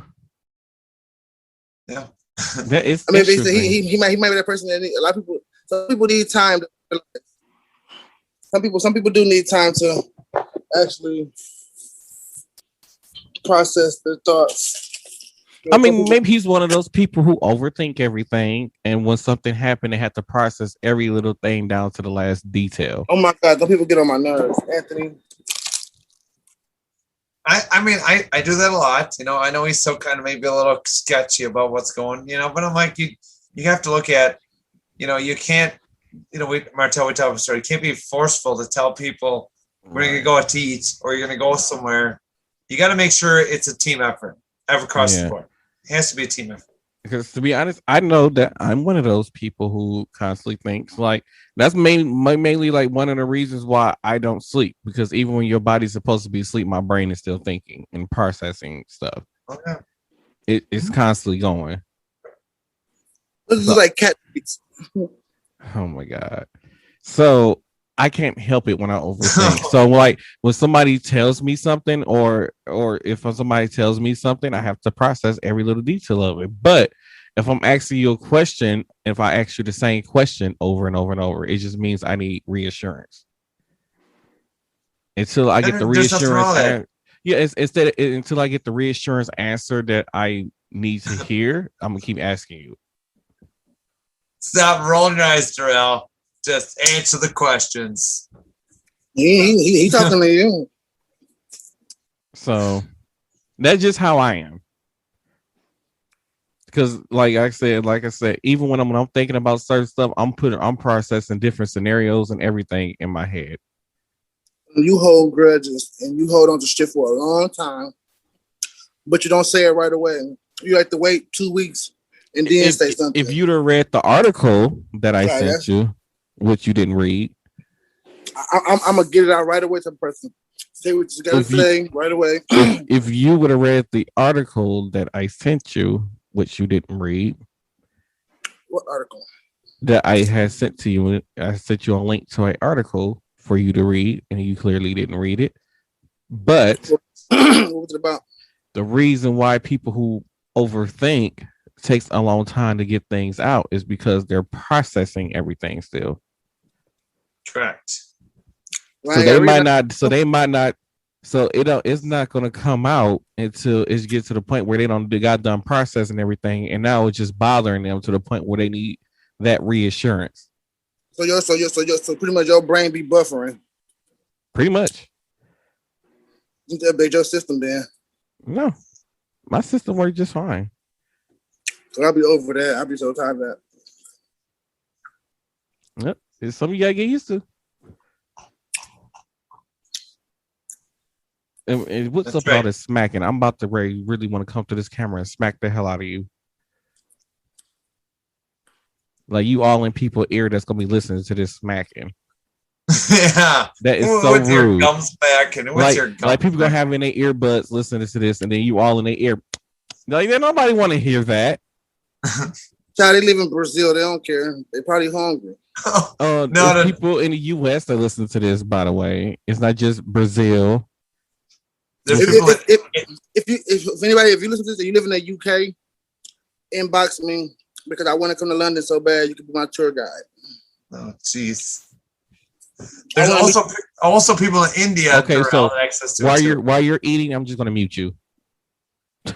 Yeah. That is. I mean, he might be that person that a lot of people. Some people need time. Some people do need time to actually process their thoughts. I mean, maybe he's one of those people who overthink everything, and when something happened, they have to process every little thing down to the last detail. Oh my God, those people get on my nerves, Anthony. I mean, I do that a lot. You know, I know he's so kind of maybe a little sketchy about what's going, but I'm like, you have to look at, you can't, Martel, we tell him story. You can't be forceful to tell people we're going to go out to eat or you're going to go somewhere. You got to make sure it's a team effort across the board. It has to be a team effort. Because to be honest, I know that I'm one of those people who constantly thinks like that's mainly like one of the reasons why I don't sleep, because even when your body's supposed to be asleep, my brain is still thinking and processing stuff. Okay. It's constantly going. This is like cat beats. Oh my God. So I can't help it when I overthink. So like when somebody tells me something or if somebody tells me something, I have to process every little detail of it. But if I'm asking you a question, if I ask you the same question over and over and over, it just means I need reassurance. Until I get the reassurance. Until I get the reassurance answer that I need to hear, I'm gonna keep asking you. Stop rolling your eyes, Darrell. Just answer the questions. He talking to you. So that's just how I am. Because like I said, even when I'm thinking about certain stuff, I'm processing different scenarios and everything in my head. You hold grudges and you hold on to shit for a long time, but you don't say it right away. You like to wait 2 weeks and then say something. If you'd have read the article that I sent you, which you didn't read, I'm gonna get it out right away to the person. Say what you gotta say right away. If you would have read the article that I sent you, which you didn't read. What article? That I had sent to you. I sent you a link to an article for you to read, and you clearly didn't read it. But what was it about? The reason why people who overthink takes a long time to get things out is because they're processing everything still. Correct. So they might not. So it's not going to come out until it gets to the point where they got done processing everything, and now it's just bothering them to the point where they need that reassurance. So pretty much your brain be buffering. Pretty much. You need to update your system then. No, my system works just fine. So I'll be over that. I'll be so tired of that. Yep, it's something you gotta get used to. And what's up with all this smacking? I'm about to really want to come to this camera and smack the hell out of you. Like you all in people's ear that's gonna be listening to this smacking. Yeah. That is so with your rude. gums back and with your gums Like people gonna back. have in their earbuds listening to this, and then you all in their ear. Like nobody want to hear that. Child, they live in Brazil. They don't care. They probably hungry. There's people in the U.S. that listen to this. By the way, it's not just Brazil. If you listen to this and you live in the UK, inbox me because I want to come to London so bad. You can be my tour guide. Oh, jeez. There's also people in India. Okay, so access to while you're eating, I'm just gonna mute you. Yeah.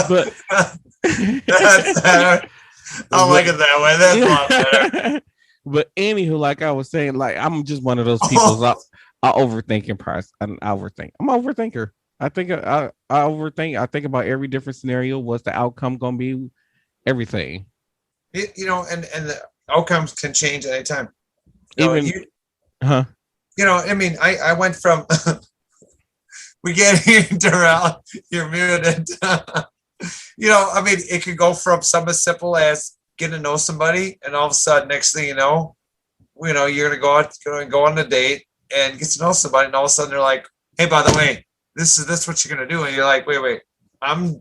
But that's better. I like it that way. That's a lot better. But anywho, like I was saying, like I'm just one of those people. I overthink in price. I'm an overthinker. I think I overthink. I think about every different scenario. What's the outcome gonna be? Everything. And the outcomes can change anytime. I mean, I went from we get here, Darrell, you're muted. I mean, it could go from something as simple as getting to know somebody, and all of a sudden, next thing you know, you're gonna go on a date and get to know somebody, and all of a sudden they're like, "Hey, by the way, this is what you're gonna do," and you're like, "Wait, I'm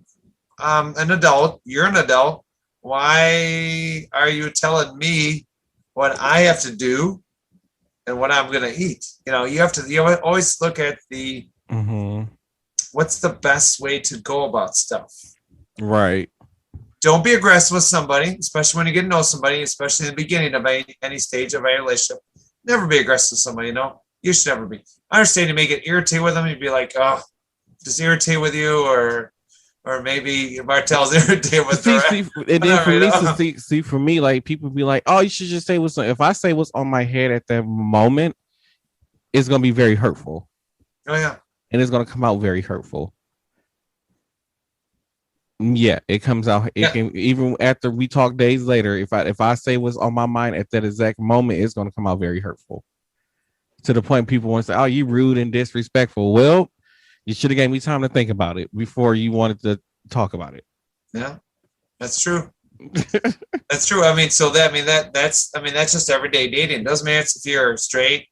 an adult. You're an adult. Why are you telling me what I have to do and what I'm gonna eat?" You always look at the what's the best way to go about stuff. Right. Don't be aggressive with somebody, especially when you get to know somebody, especially in the beginning of any stage of a relationship. Never be aggressive with somebody, You should never be. I understand you may get irritated with them. You'd be like, oh, just irritated with you, or maybe Martel's irritated with her. And then for me, like people be like, oh, you should just say what's on. If I say what's on my head at that moment, it's gonna be very hurtful. Oh yeah. And it's gonna come out very hurtful. Yeah, it comes out. It can, even after we talk days later. If I say what's on my mind at that exact moment, it's gonna come out very hurtful. To the point people want to say, "Oh, you rude and disrespectful." Well, you should have gave me time to think about it before you wanted to talk about it. Yeah, that's true. That's true. I mean, that's just everyday dating. It doesn't matter if you're straight,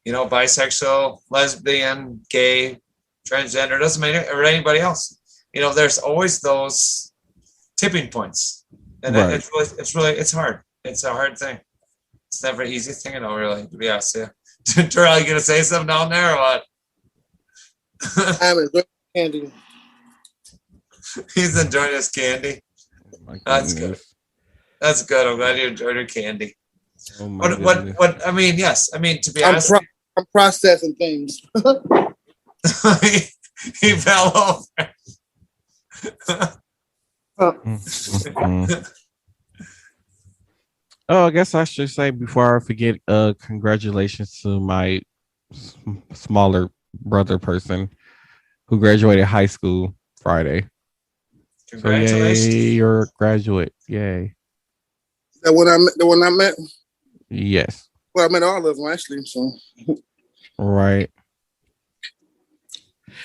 bisexual, lesbian, gay, transgender. Doesn't matter, or anybody else. There's always those tipping points, and it's hard. It's a hard thing. It's never an easy thing, really, to be honest. Yeah. Terrell, you gonna say something down there or what? I'm enjoying candy. He's enjoying his candy. That's good. That's good. I'm glad you enjoyed your candy. Oh what? I mean, yes. I mean, to be honest, I'm processing things. He fell over. Oh, I guess I should say before I forget, congratulations to my smaller brother person who graduated high school Friday. Congratulations. So yay, you're a graduate. Yay. The one I met? Yes. Well, I met all of them actually, so. Right.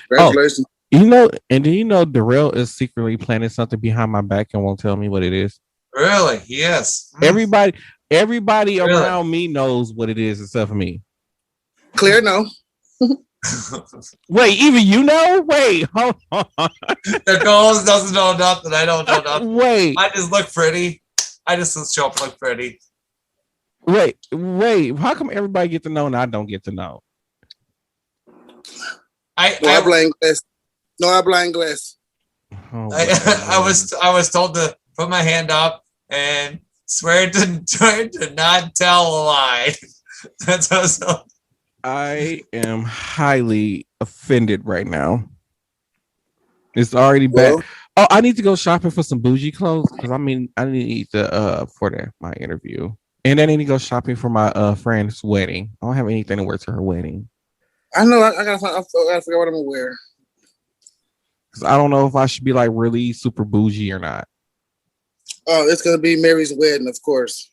Congratulations. Do you know Darrell is secretly planning something behind my back and won't tell me what it is? Really? Yes. Everybody around me knows what it is except for me. Claire, no. Wait, even you know? Wait, hold on. The girls doesn't know nothing. I don't know nothing. Wait. I just look pretty. I just show up and look pretty. Wait. How come everybody get to know and I don't get to know? I blame Glass. No, I blame Glass. Oh, I was told to put my hand up and swear to not tell a lie. That's what I am highly offended right now. It's already bad. Well, I need to go shopping for some bougie clothes because I need to for my interview, and I need to go shopping for my friend's wedding. I don't have anything to wear to her wedding. I know. I gotta figure out what I'm gonna wear. Because I don't know if I should be like really super bougie or not. Oh, it's gonna be Mary's wedding, of course.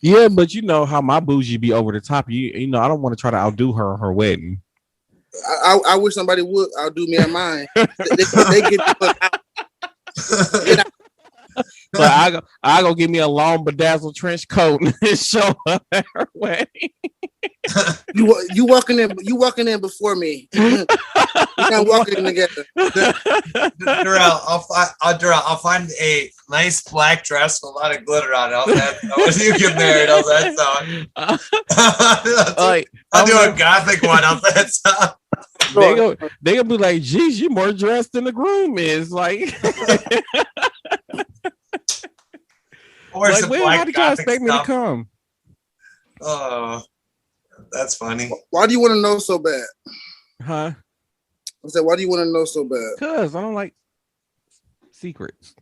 Yeah, but you know how my bougie be over the top. You know, I don't want to try to outdo her on her wedding. I wish somebody would outdo me at mine. They get I go get me a long bedazzled trench coat and show up at her wedding. You walking in before me. We're not walking in together. Darrell, I'll find a nice black dress with a lot of glitter on it. How's that? When you get married, how's that sound? I'll do a gothic one. How's that sound? They gonna be like, geez, you're more dressed than the groom is. Like, like how do you guys expect me to come? Oh, that's funny. Why do you want to know so bad? Huh? I said, why do you want to know so bad? Because I don't like secrets.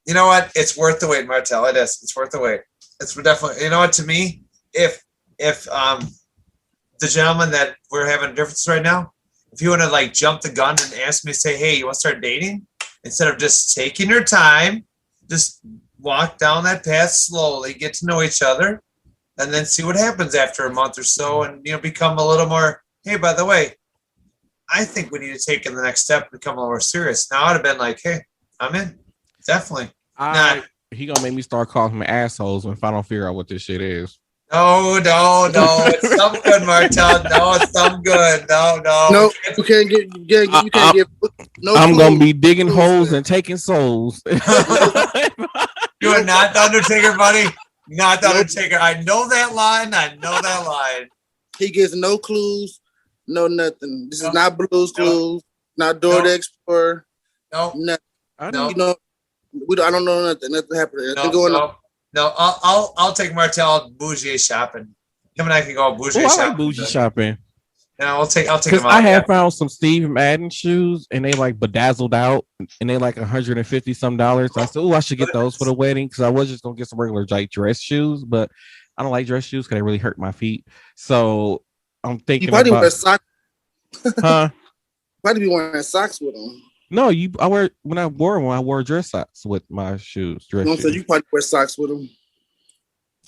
You know what? It's worth the wait, Martel. It is. It's worth the wait. It's definitely. You know what? To me, if the gentleman that we're having a difference right now, if you want to like jump the gun and ask me, say, hey, you want to start dating? Instead of just taking your time, just walk down that path slowly, get to know each other, and then see what happens after a month or so, and become a little more. Hey, by the way, I think we need to take in the next step and become a little more serious. Now I'd have been like, hey, I'm in. Definitely. He gonna make me start calling him assholes if I don't figure out what this shit is. No. It's something good, Martel. No, it's something good. No. No, you can't get no. I'm gonna be digging holes and taking souls. You are not the Undertaker, buddy. Not the Undertaker. I know that line. He gets no clues, no nothing. This is not Blue's Clues, not Door to Explorer. No. Nothing. No. I don't know nothing. Nothing happened. No. I'll take Martel bougie shopping. Him and I can go bougie shopping. I like bougie shopping. Yeah, I'll take him out. I have found some Steve Madden shoes and they like bedazzled out and they like $150 some. I said, I should get those for the wedding because I was just gonna get some regular like dress shoes, but I don't like dress shoes because they really hurt my feet. So I'm thinking you probably wear socks. Huh? Probably be wearing socks with them. No, when I wore dress socks with my shoes. So you probably wear socks with them.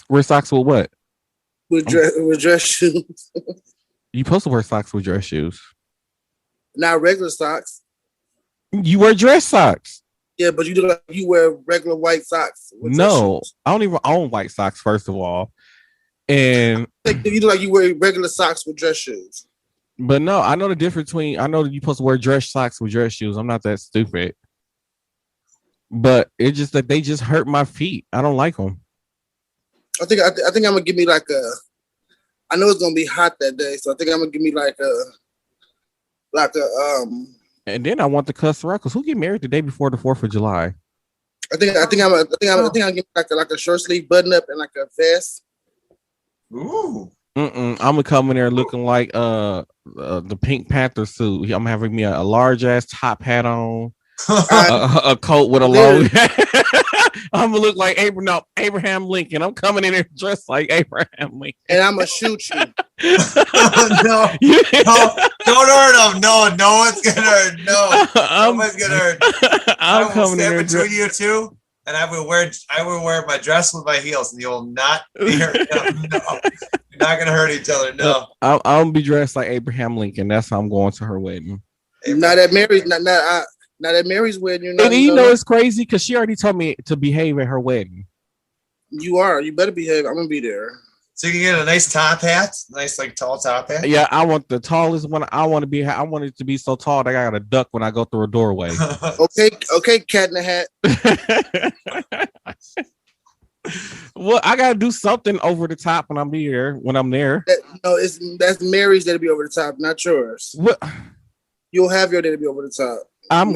Wear socks with what? With dress shoes. You supposed to wear socks with dress shoes. Not regular socks. You wear dress socks. Yeah, but you wear regular white socks. No, I don't even own white socks, first of all. And you look like you wear regular socks with dress shoes. But no, I know the difference between. I know that you're supposed to wear dress socks with dress shoes. I'm not that stupid. But it's just that they just hurt my feet. I don't like them. I think I'm gonna give me like a. I know it's gonna be hot that day, so I think I'm gonna give me like a. And then I want the cuss around because who get married the day before the 4th of July? I think I'm gonna give like a short sleeve button up and like a vest. Ooh. I'm gonna come in there looking like the Pink Panther suit. I'm having me a large ass top hat on, a coat with a logo. I'm gonna look like Abraham Lincoln. I'm coming in there dressed like Abraham Lincoln, and I'm gonna shoot you. No, don't hurt him. No one's gonna hurt. No, nobody's gonna hurt. I'm coming in there between you two. And I will wear my dress with my heels, and you'll not be hurt. No, you're not gonna hurt each other. No, I'm gonna be dressed like Abraham Lincoln. That's how I'm going to her wedding. Not at Mary's wedding. And you know it's crazy because she already told me to behave at her wedding. You are. You better behave. I'm gonna be there. So you can get a nice top hat, nice like tall top hat. Yeah, I want the tallest one. I want it to be so tall that I got a duck when I go through a doorway. Okay, cat in the hat. Well, I gotta do something over the top when I'm there. That's Mary's that'll be over the top, not yours. What? You'll have your day to be over the top. I'm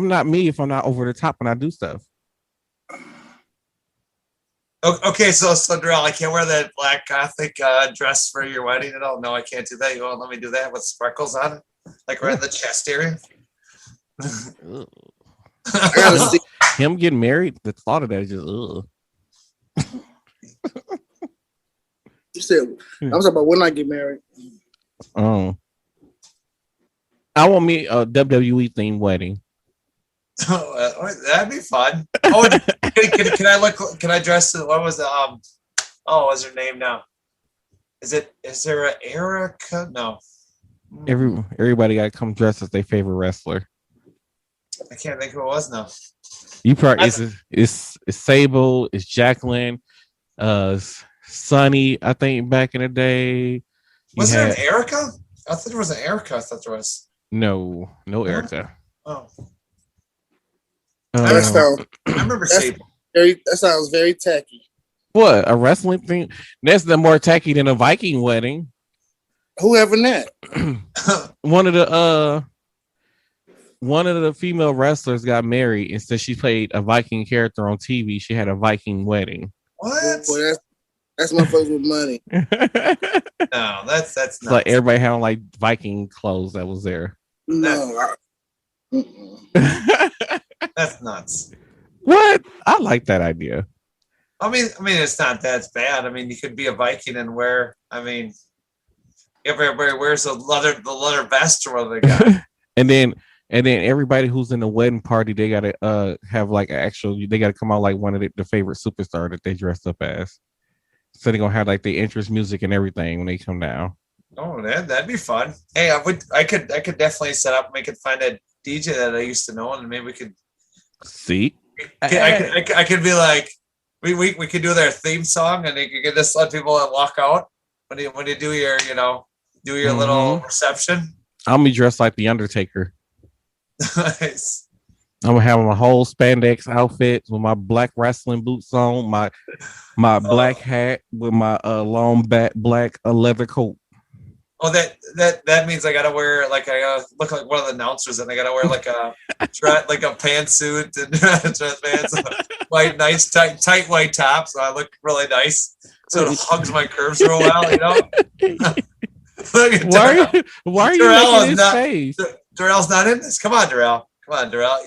not me if I'm not over the top when I do stuff. Okay, so Darrell, I can't wear that black gothic dress for your wedding at all. No, I can't do that. You won't let me do that with sparkles on it, like right in the chest area. I gotta see him getting married. The thought of that is just You said I'm talking about when I get married. Oh, I want me a WWE themed wedding. Oh, that'd be fun. Oh, can I look? Can I dress? What was the what's her name now? Is there an Erica? No. Everybody got to come dressed as their favorite wrestler. I can't think who it was now. You probably it's Sable, it's Jacqueline, Sunny. I think back in the day. Was there an Erica? I thought there was an Erica. I thought there was. No Erica. Oh, I remember Sable. That sounds very tacky. What, a wrestling thing? That's the more tacky than a Viking wedding. Who having that? One of the female wrestlers got married, and since she played a Viking character on TV, she had a Viking wedding. What? Boy, that's my folks with money. No, that's nuts. Like everybody had on like Viking clothes that was there. No. That's nuts. What? I like that idea. I mean, it's not that bad. I mean, you could be a Viking and wear. I mean, everybody wears the leather vest or whatever they got. and then everybody who's in the wedding party, they gotta have like they gotta come out like one of the favorite superstar that they dressed up as. So they're gonna have like the entrance music and everything when they come down. Oh, that'd be fun. Hey, I could definitely set up. We could find a DJ that I used to know, and maybe we could see. I could be like, we could do their theme song, and they could just let people walk out when you do your little reception. I'm gonna be dressed like the Undertaker. Nice. I'm gonna have my whole spandex outfit with my black wrestling boots on, my black hat with my long black leather coat. Oh, that means I gotta wear I gotta look like one of the announcers, and I gotta wear like a pantsuit and dress pants, white nice tight white top, so I look really nice. So it hugs my curves real well, you know. Look at why are you making his face? Darrell's not in this. Come on, Darrell.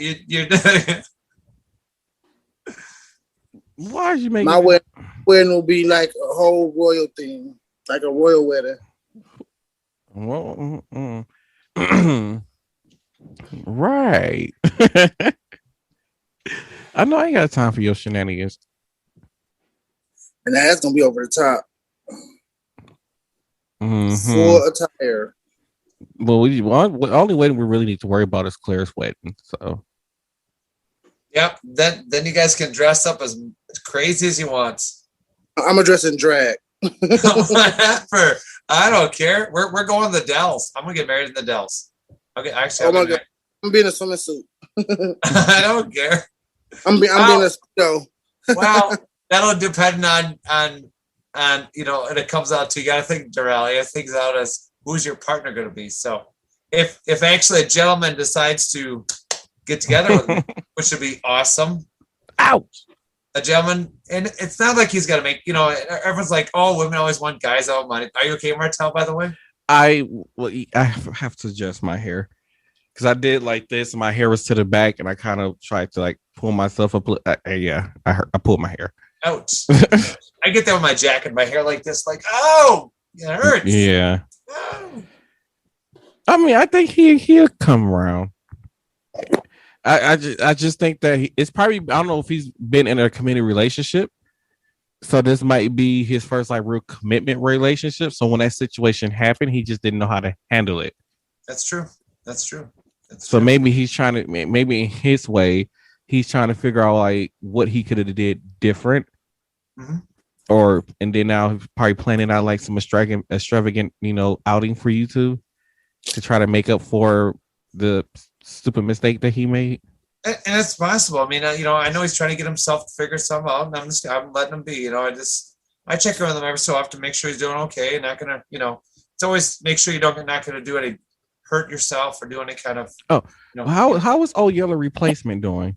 You're Why are you making my wedding will be like a whole royal thing, like a royal wedding. Well, right. I know I ain't got time for your shenanigans. And that's gonna be over the top. Full attire. Well, the only wedding we really need to worry about is Claire's wedding. So, yep. Then you guys can dress up as crazy as you want. I'm gonna dress in drag. Whatever. I don't care. We're going to the Dells. I'm gonna get married in the Dells. Okay, actually, oh my God. I'm being a swimming suit. I don't care. I'm being a speedo. Well, that'll depend on and it comes out to, you gotta think, Darrell, you gotta think out as who's your partner gonna be. So if actually a gentleman decides to get together with me, which would be awesome. Ouch. A gentleman, and it's not like he's gonna make, everyone's like, oh, women always want guys out money. Are you okay, Martel, by the way? I have to adjust my hair because I did like this and my hair was to the back and I kind of tried to like pull myself up. I pulled my hair. Ouch. I get that with my jacket, my hair like this, like, oh, it hurts. Yeah. Oh. I mean, I think he'll come around. I just think that it's probably, I don't know if he's been in a committed relationship. So this might be his first like real commitment relationship. So when that situation happened, he just didn't know how to handle it. That's true. So maybe he's trying to, maybe in his way, he's trying to figure out like what he could have did different. Mm-hmm. And then now he's probably planning out like some extravagant, outing for you to try to make up for the stupid mistake that he made. And it's possible. I mean, I know he's trying to get himself to figure something out, and I'm letting him be. I check in with him every so often, make sure he's doing okay, and not gonna, it's always make sure you're not gonna do any hurt yourself or do any kind of. Oh, how is Old Yeller Replacement doing?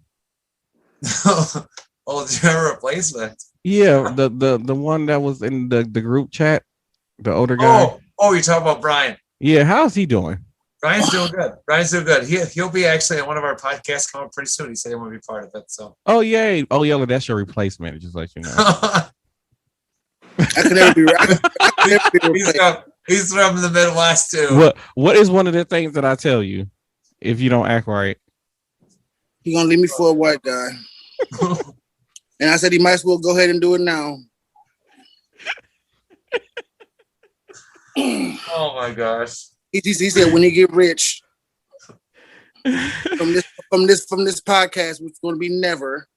Old Yeller Replacement. Yeah, the one that was in the group chat, the older guy. Oh, you're talking about Brian. Yeah, how's he doing? Brian's doing good. He'll be actually on one of our podcasts coming up pretty soon. He said he want to be part of it. So. Oh yay! Oh Yeller, that's your replacement. Just let you know. I can never be right. He's from the Midwest too. What is one of the things that I tell you if you don't act right? He gonna leave me for a white guy. And I said he might as well go ahead and do it now. Oh my gosh. He said when he get rich. from this podcast, which is going to be never.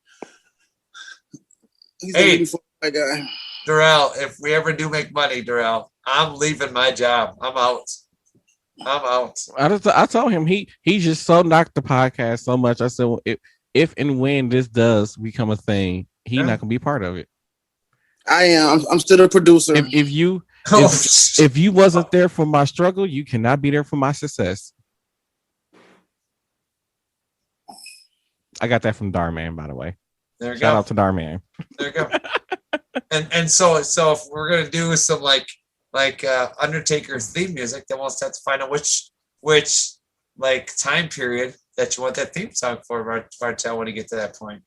He's Hey. before my guy. Darrell, if we ever do make money, Darrell, I'm leaving my job. I'm out. I told him he just so knocked the podcast so much. I said, well, if and when this does become a thing, he's not gonna be part of it. I am. I'm still a producer. If you wasn't there for my struggle, you cannot be there for my success. I got that from Darman, by the way. There you Shout go. out to Darman. There you go. and so if we're gonna do some like Undertaker theme music, then we'll have to find out which like time period that you want that theme song for, Martel, when you get to that point.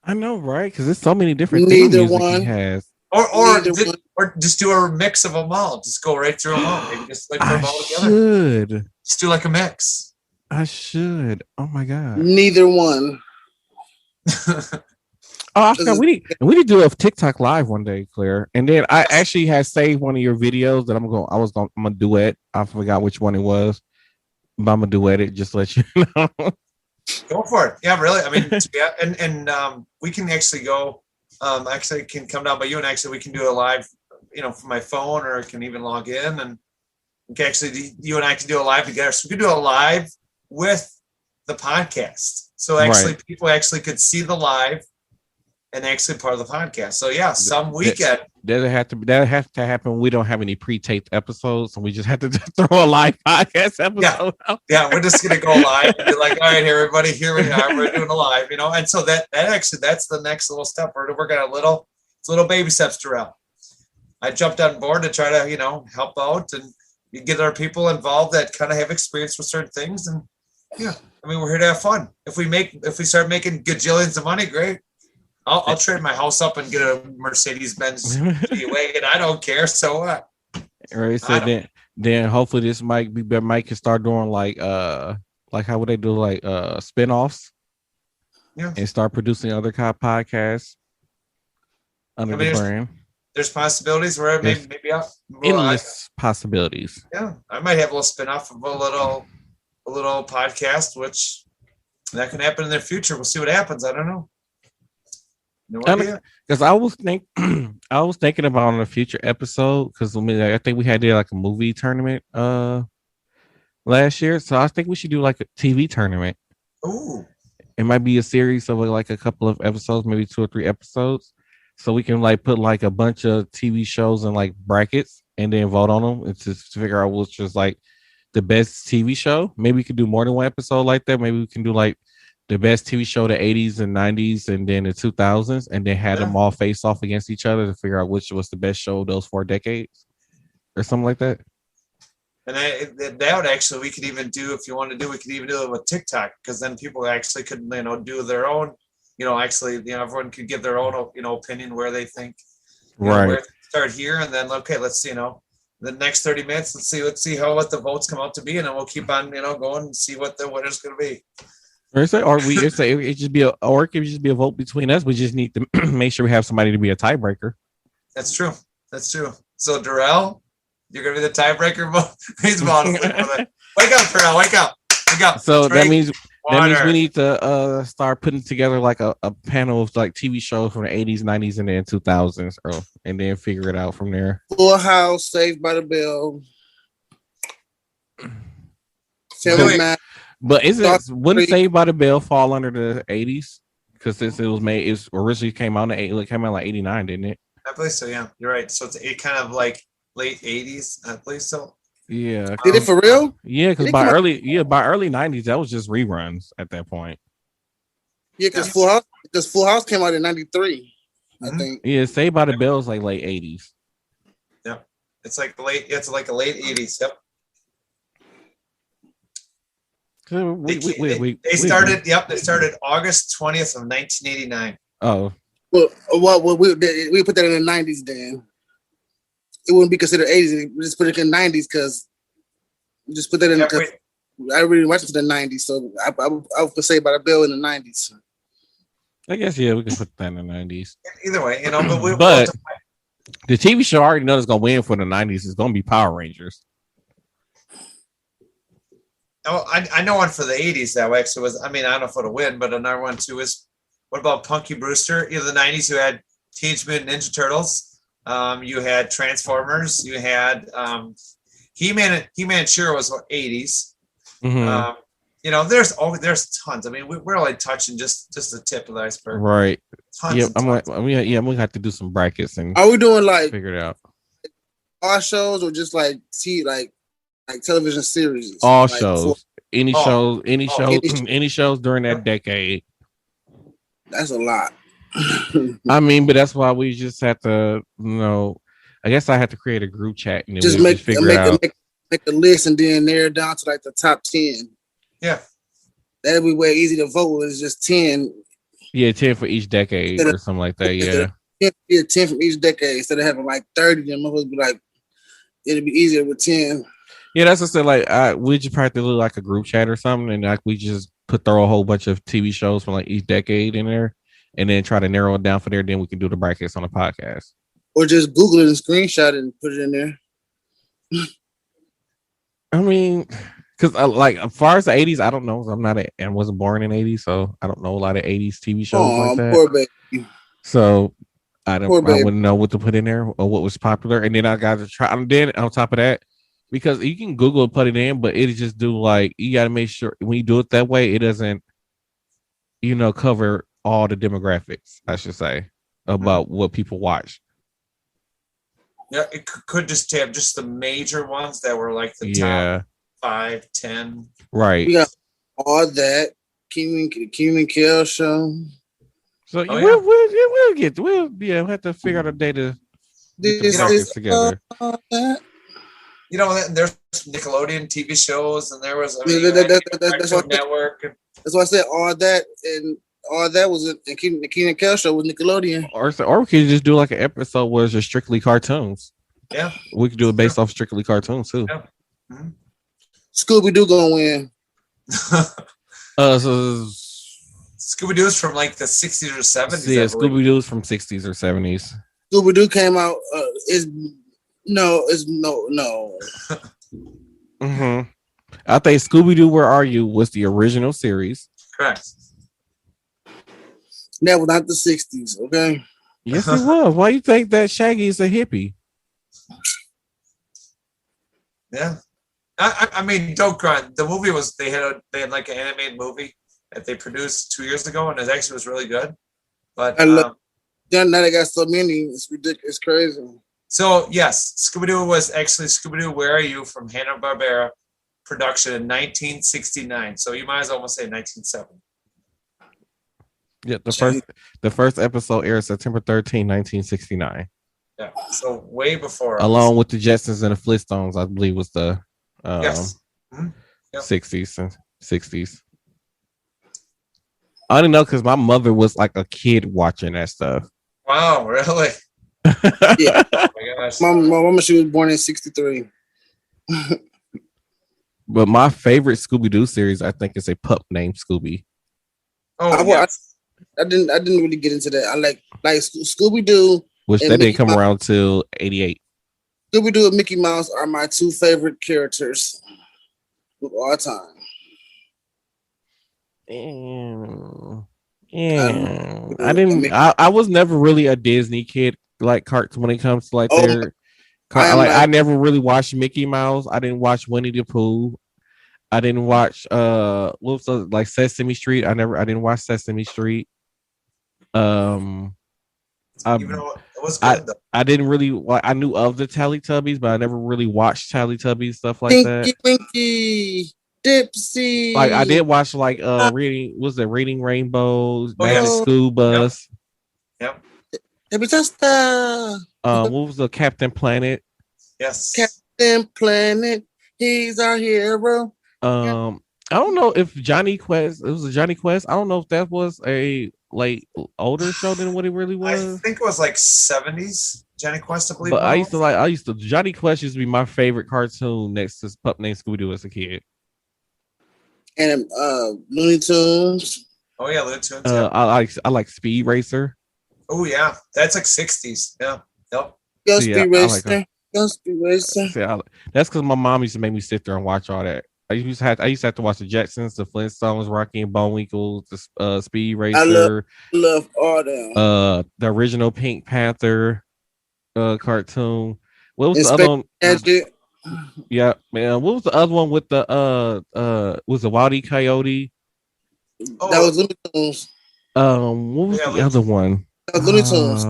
I know, right? Because there's so many different theme music he has. Or just do a mix of them all. Just go right through them all. Maybe just like put them all together. Just do like a mix. I should. Oh my god. Neither one. I forgot we need to do a TikTok live one day, Claire. And then I actually had saved one of your videos that I'm gonna duet. I forgot which one it was, but I'm gonna duet it. Just to let you know. Go for it. Yeah, really. I mean, yeah, and we can actually go. Actually, can come down by you, and actually we can do a live, from my phone, or I can even log in, and we can actually you and I can do a live together. So we can do a live with the podcast. So actually, people actually could see the live. And actually part of the podcast. So yeah, some weekend. That'll have to happen. We don't have any pre-taped episodes, so we just have to throw a live podcast episode. Yeah, we're just gonna go live and be like, all right, everybody, here we are. We're doing a live, And so that's the next little step. We're working on little baby steps, Darrell. I jumped on board to try to, help out and get our people involved that kind of have experience with certain things. And yeah, I mean, we're here to have fun. If we start making gajillions of money, great. I'll trade my house up and get a Mercedes-Benz wagon. I don't care. So what? Right. So then hopefully this might be better. Mike can start doing like how would they do like spinoffs? Yeah. And start producing other kind of podcasts under the brand. There's possibilities where maybe endless possibilities. Yeah, I might have a little spinoff of a little podcast, which that can happen in the future. We'll see what happens. I don't know. No idea. Because I was thinking about on a future episode, because I think we had like a movie tournament last year, so I think we should do like a TV tournament. Ooh. It might be a series of like a couple of episodes, maybe 2 or 3 episodes, so we can like put like a bunch of TV shows in like brackets and then vote on them and just figure out which is like the best TV show. Maybe we could do more than one episode like that. Maybe we can do like the best TV show, the 80s and 90s, and then the 2000s, and then had them all face off against each other to figure out which was the best show of those 4 decades or something like that. And that would actually, we could even do, if you want to do, we could even do it with TikTok, because then people actually could, do their own, everyone could give their own, opinion where they think, where to start here. And then, okay, let's see, the next 30 minutes, let's see what the votes come out to be. And then we'll keep on, going and see what the winner's going to be. Or it just be a vote between us. We just need to make sure we have somebody to be a tiebreaker. That's true. So Darrell, you're gonna be the tiebreaker. He's modeling. Wake up, Darrell. Wake up. So that means we need to start putting together like a panel of like TV shows from the 80s, 90s, and then 2000s, and then figure it out from there. Full House, Saved by the Bell. But wouldn't Saved by the Bell fall under the 80s? Because since it originally came out like 89, didn't it? I believe so. Yeah, you're right. So it's kind of like late 80s. I believe so. Yeah. Did it for real? Yeah, because by early 90s, that was just reruns at that point. Yeah, because Full House came out in 93, I think. Yeah, Saved by the Bell is like late 80s. Yep. It's like a late 80s. Yep. They started August 20th of 1989. Oh. Well, we put that in the 90s then. It wouldn't be considered 80s. We just put it in the 90s because we just put that in I really watched it in the 90s, so I would say about a bill in the 90s. I guess, yeah, we can put that in the 90s. Either way, but the TV show I already know is going to win for the 90s is going to be Power Rangers. I know one for the 80s that way. So I mean, I don't know if it'll win, but another one too is what about Punky Brewster? You know, the 90s, you had Teenage Mutant Ninja Turtles. You had Transformers. You had He-Man. He-Man sure was 80s. Mm-hmm. You know, there's tons. I mean, we're only touching just the tip of the iceberg. Right. Tons Yeah, and tons. I'm gonna have to do some brackets and Are we doing like figure it out. our shows or just like television series? All Like, shows, any Oh. shows, any Oh. shows, any shows during that decade. that's a lot. I mean, but that's why we just have to, I guess I have to create a group chat and then Just we'll make just figure it out. make a list and then narrow it down to like the top 10. Yeah. That'd be way easy to vote with. It's just 10. Yeah, 10 for each decade or something like that. Yeah. 10 from each decade instead of having like 30. Then motherfuckers be like, it'd be easier with 10. Yeah, that's what I said. Like, we just probably do like a group chat or something, and like we just throw a whole bunch of TV shows from like each decade in there, and then try to narrow it down for there. Then we can do the brackets on the podcast. Or just Google it and screenshot it and put it in there. I mean, because like as far as the 80s, I don't know. I wasn't born in 80s, so I don't know a lot of 80s TV shows like that. Poor baby. So I wouldn't know what to put in there or what was popular. And then I got to try. And then on top of that, because you can Google and put it in, but it just do like you got to make sure when you do it that way, it doesn't, cover all the demographics. I should say about what people watch. Yeah, it could just have just the major ones that were like the top 5, 10. Right. We got all that. Keenan Kel show. So we'll have to figure out a day to get the brackets together. You know, there's Nickelodeon TV shows, and there was that's what Network. That's why I said all that, and all that was in Keenan Kel show with Nickelodeon. Or we could just do like an episode where it's just strictly cartoons. Yeah, we could do it based off strictly cartoons too. Yeah. Mm-hmm. Scooby Doo gonna win. So Scooby Doo's from like the 60s or 70s. Yeah, Scooby Doo's from 60s or 70s. Scooby Doo came out. No. Mm-hmm. I think Scooby Doo, Where Are You was the original series. Correct. That was not the 60s, okay? Yes, it was. Why you think that Shaggy is a hippie? Yeah. I mean, don't cry. The movie was they had like an animated movie that they produced 2 years ago, and it actually was really good. But now they got so many, it's ridiculous, it's crazy. So yes, Scooby-Doo was actually Scooby-Doo, Where Are You from Hanna-Barbera production in 1969. So you might as well almost say 1970. Yeah, the first episode aired September 13, 1969. Yeah, so way before. Along with the Jetsons and the Flintstones, I believe was the yes. Mm-hmm. Yep. 60s and 60s. I didn't know because my mother was like a kid watching that stuff. Wow, really? Yeah. Oh my gosh. My mama, she was born in 63. But my favorite Scooby-Doo series, I think, is a pup named Scooby. Oh, yes. I didn't really get into that. I like Scooby-Doo. Which they didn't come around till 88. Scooby-Doo and Mickey Mouse are my two favorite characters of all time. I was never really a Disney kid like cartoon when it comes to like I never really watched Mickey Mouse. I didn't watch Winnie the Pooh. I didn't watch what was like Sesame Street. I didn't watch Sesame Street. Even though it was good, I didn't really I knew of the Teletubbies, but I never really watched Teletubbies stuff like that. Winky, Dipsy. Like I did watch like Reading Rainbows, Magic School Bus. Yep. What was the Captain Planet? Yes. Captain Planet, he's our hero. I don't know if Johnny Quest. It was a Johnny Quest. I don't know if that was a like older show than what it really was. I think it was like 70s Johnny Quest, I believe. But Johnny Quest used to be my favorite cartoon next to Pup Named Scooby-Doo as a kid. And Looney Tunes. Oh yeah, Looney Tunes. I like Speed Racer. Oh yeah, that's like 60s. Yeah. Yep. Speed Racer. Speed Racer. That's because my mom used to make me sit there and watch all that. I used to have to watch the Jetsons, the Flintstones, Rocky and Bullwinkle, the Speed I Racer, love all them. the original Pink Panther cartoon. What was the other Inspector one? Gadget. Yeah, man. What was the other one with the was the Wile E. Coyote? Oh, That was Looney Tunes. What was the other one? That was Looney Tunes.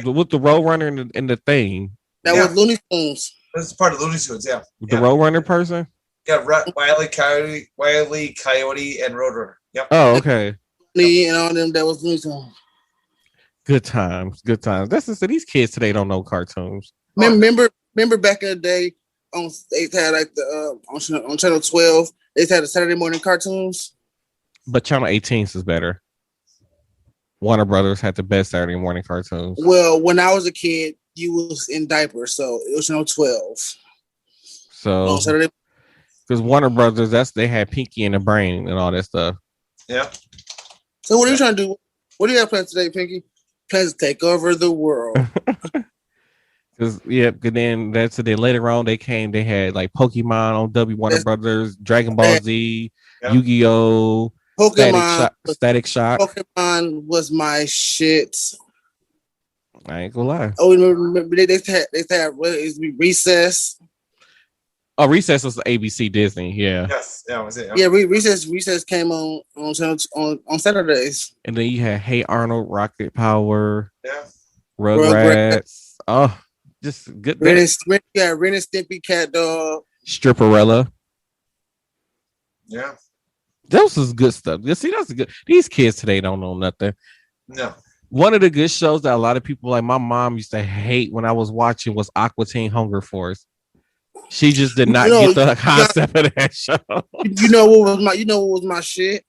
With the Roadrunner and the thing. That was Looney Tunes. That's part of Looney Tunes, yeah. With the Roadrunner person? Yeah, Wile E. Coyote, and Roadrunner. Yep. Oh, okay. And all them, that was Looney Tunes. Good times. That's just these kids today don't know cartoons. Remember back in the day, they had like the on channel 12, they had the Saturday morning cartoons. But channel 18 is better. Warner Brothers had the best Saturday morning cartoons. Well, when I was a kid, you was in diapers, so it was channel 12. So on Saturday, because Warner Brothers, they had Pinky and the Brain and all that stuff. Yeah. So what are you trying to do? What do you have planned today, Pinky? Plans to take over the world. Because then later on they had like Pokemon on Warner Brothers, Dragon Ball Z, Yu-Gi-Oh, Static Shock. Pokemon was my shit. I ain't gonna lie. Oh, remember they had what is Recess? Oh, Recess was ABC Disney, yeah. Yes, that was it. Yeah, Recess came on Saturdays. And then you had Hey Arnold, Rocket Power, yeah, Rugrats. Oh, just good. Ren and Stimpy, Cat Dog, Stripperella. Yeah, that was good stuff. You see, that's good. These kids today don't know nothing. No. One of the good shows that a lot of people like my mom used to hate when I was watching was Aqua Teen Hunger Force. She just did not get the concept of that show. You know what was my shit?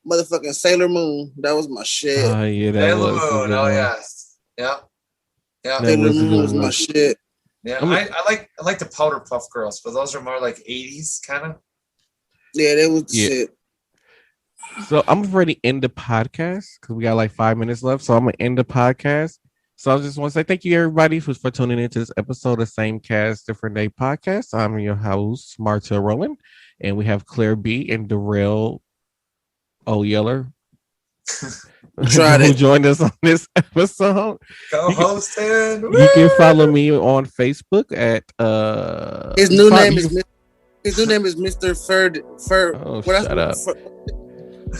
Motherfucking Sailor Moon. That was my shit. Oh yeah, Sailor Moon. Oh yes. Yeah. Yeah. Sailor Moon was my shit. Yeah. I like the Powderpuff Girls, but those are more like 80s kind of. Yeah, that was shit. So I'm ready to end the podcast because we got like 5 minutes left. So I'm gonna end the podcast. So I just want to say thank you everybody for tuning into this episode of Same Cast Different Day podcast. I'm your host, Martel Rowland, and we have Claire B and Darrell Yeller who joined us on this episode. Co-hosting. You can follow me on Facebook at his new name is Mr. Fur. Oh, shut up.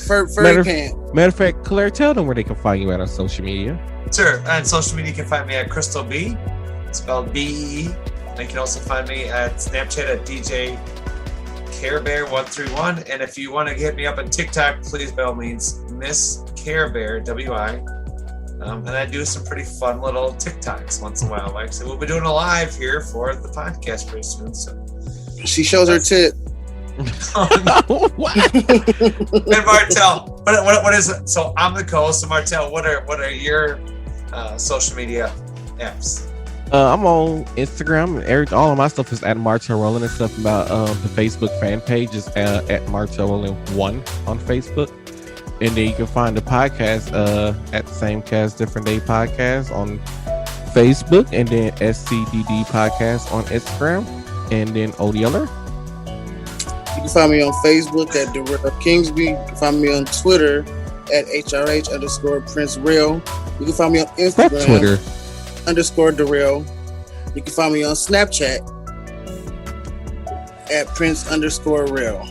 Furry Pant. Matter of fact, Claire, tell them where they can find you at on social media. Sure. On social media, you can find me at Crystal B, spelled B-E. And you can also find me at Snapchat at DJ CareBear131. And if you want to hit me up on TikTok, please, by all means, Miss CareBear, W-I. And I do some pretty fun little TikToks once in a while. Like, so we'll be doing a live here for the podcast pretty soon. So she shows her tit. What? And Martel, what is it? So I'm the co-host. So Martel, what are your social media apps? I'm on Instagram. All of my stuff is at Martel Rowland, and stuff about the Facebook fan page is at Martel Rowland 1 on Facebook. And then you can find the podcast at the Same Cast Different Day podcast on Facebook, and then SCDD podcast on Instagram, and then Odieller. You can find me on Facebook at Darrell Kingsby. You can find me on Twitter at HRH_Prince Real. You can find me on Instagram Twitter _Darrell. You can find me on Snapchat at Prince_Real.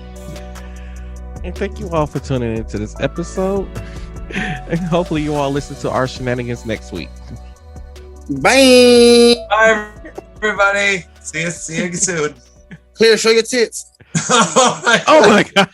And thank you all for tuning into this episode. And hopefully you all listen to our shenanigans next week. Bye. Bye, everybody. See you soon. Claire, show your tits. Oh my God.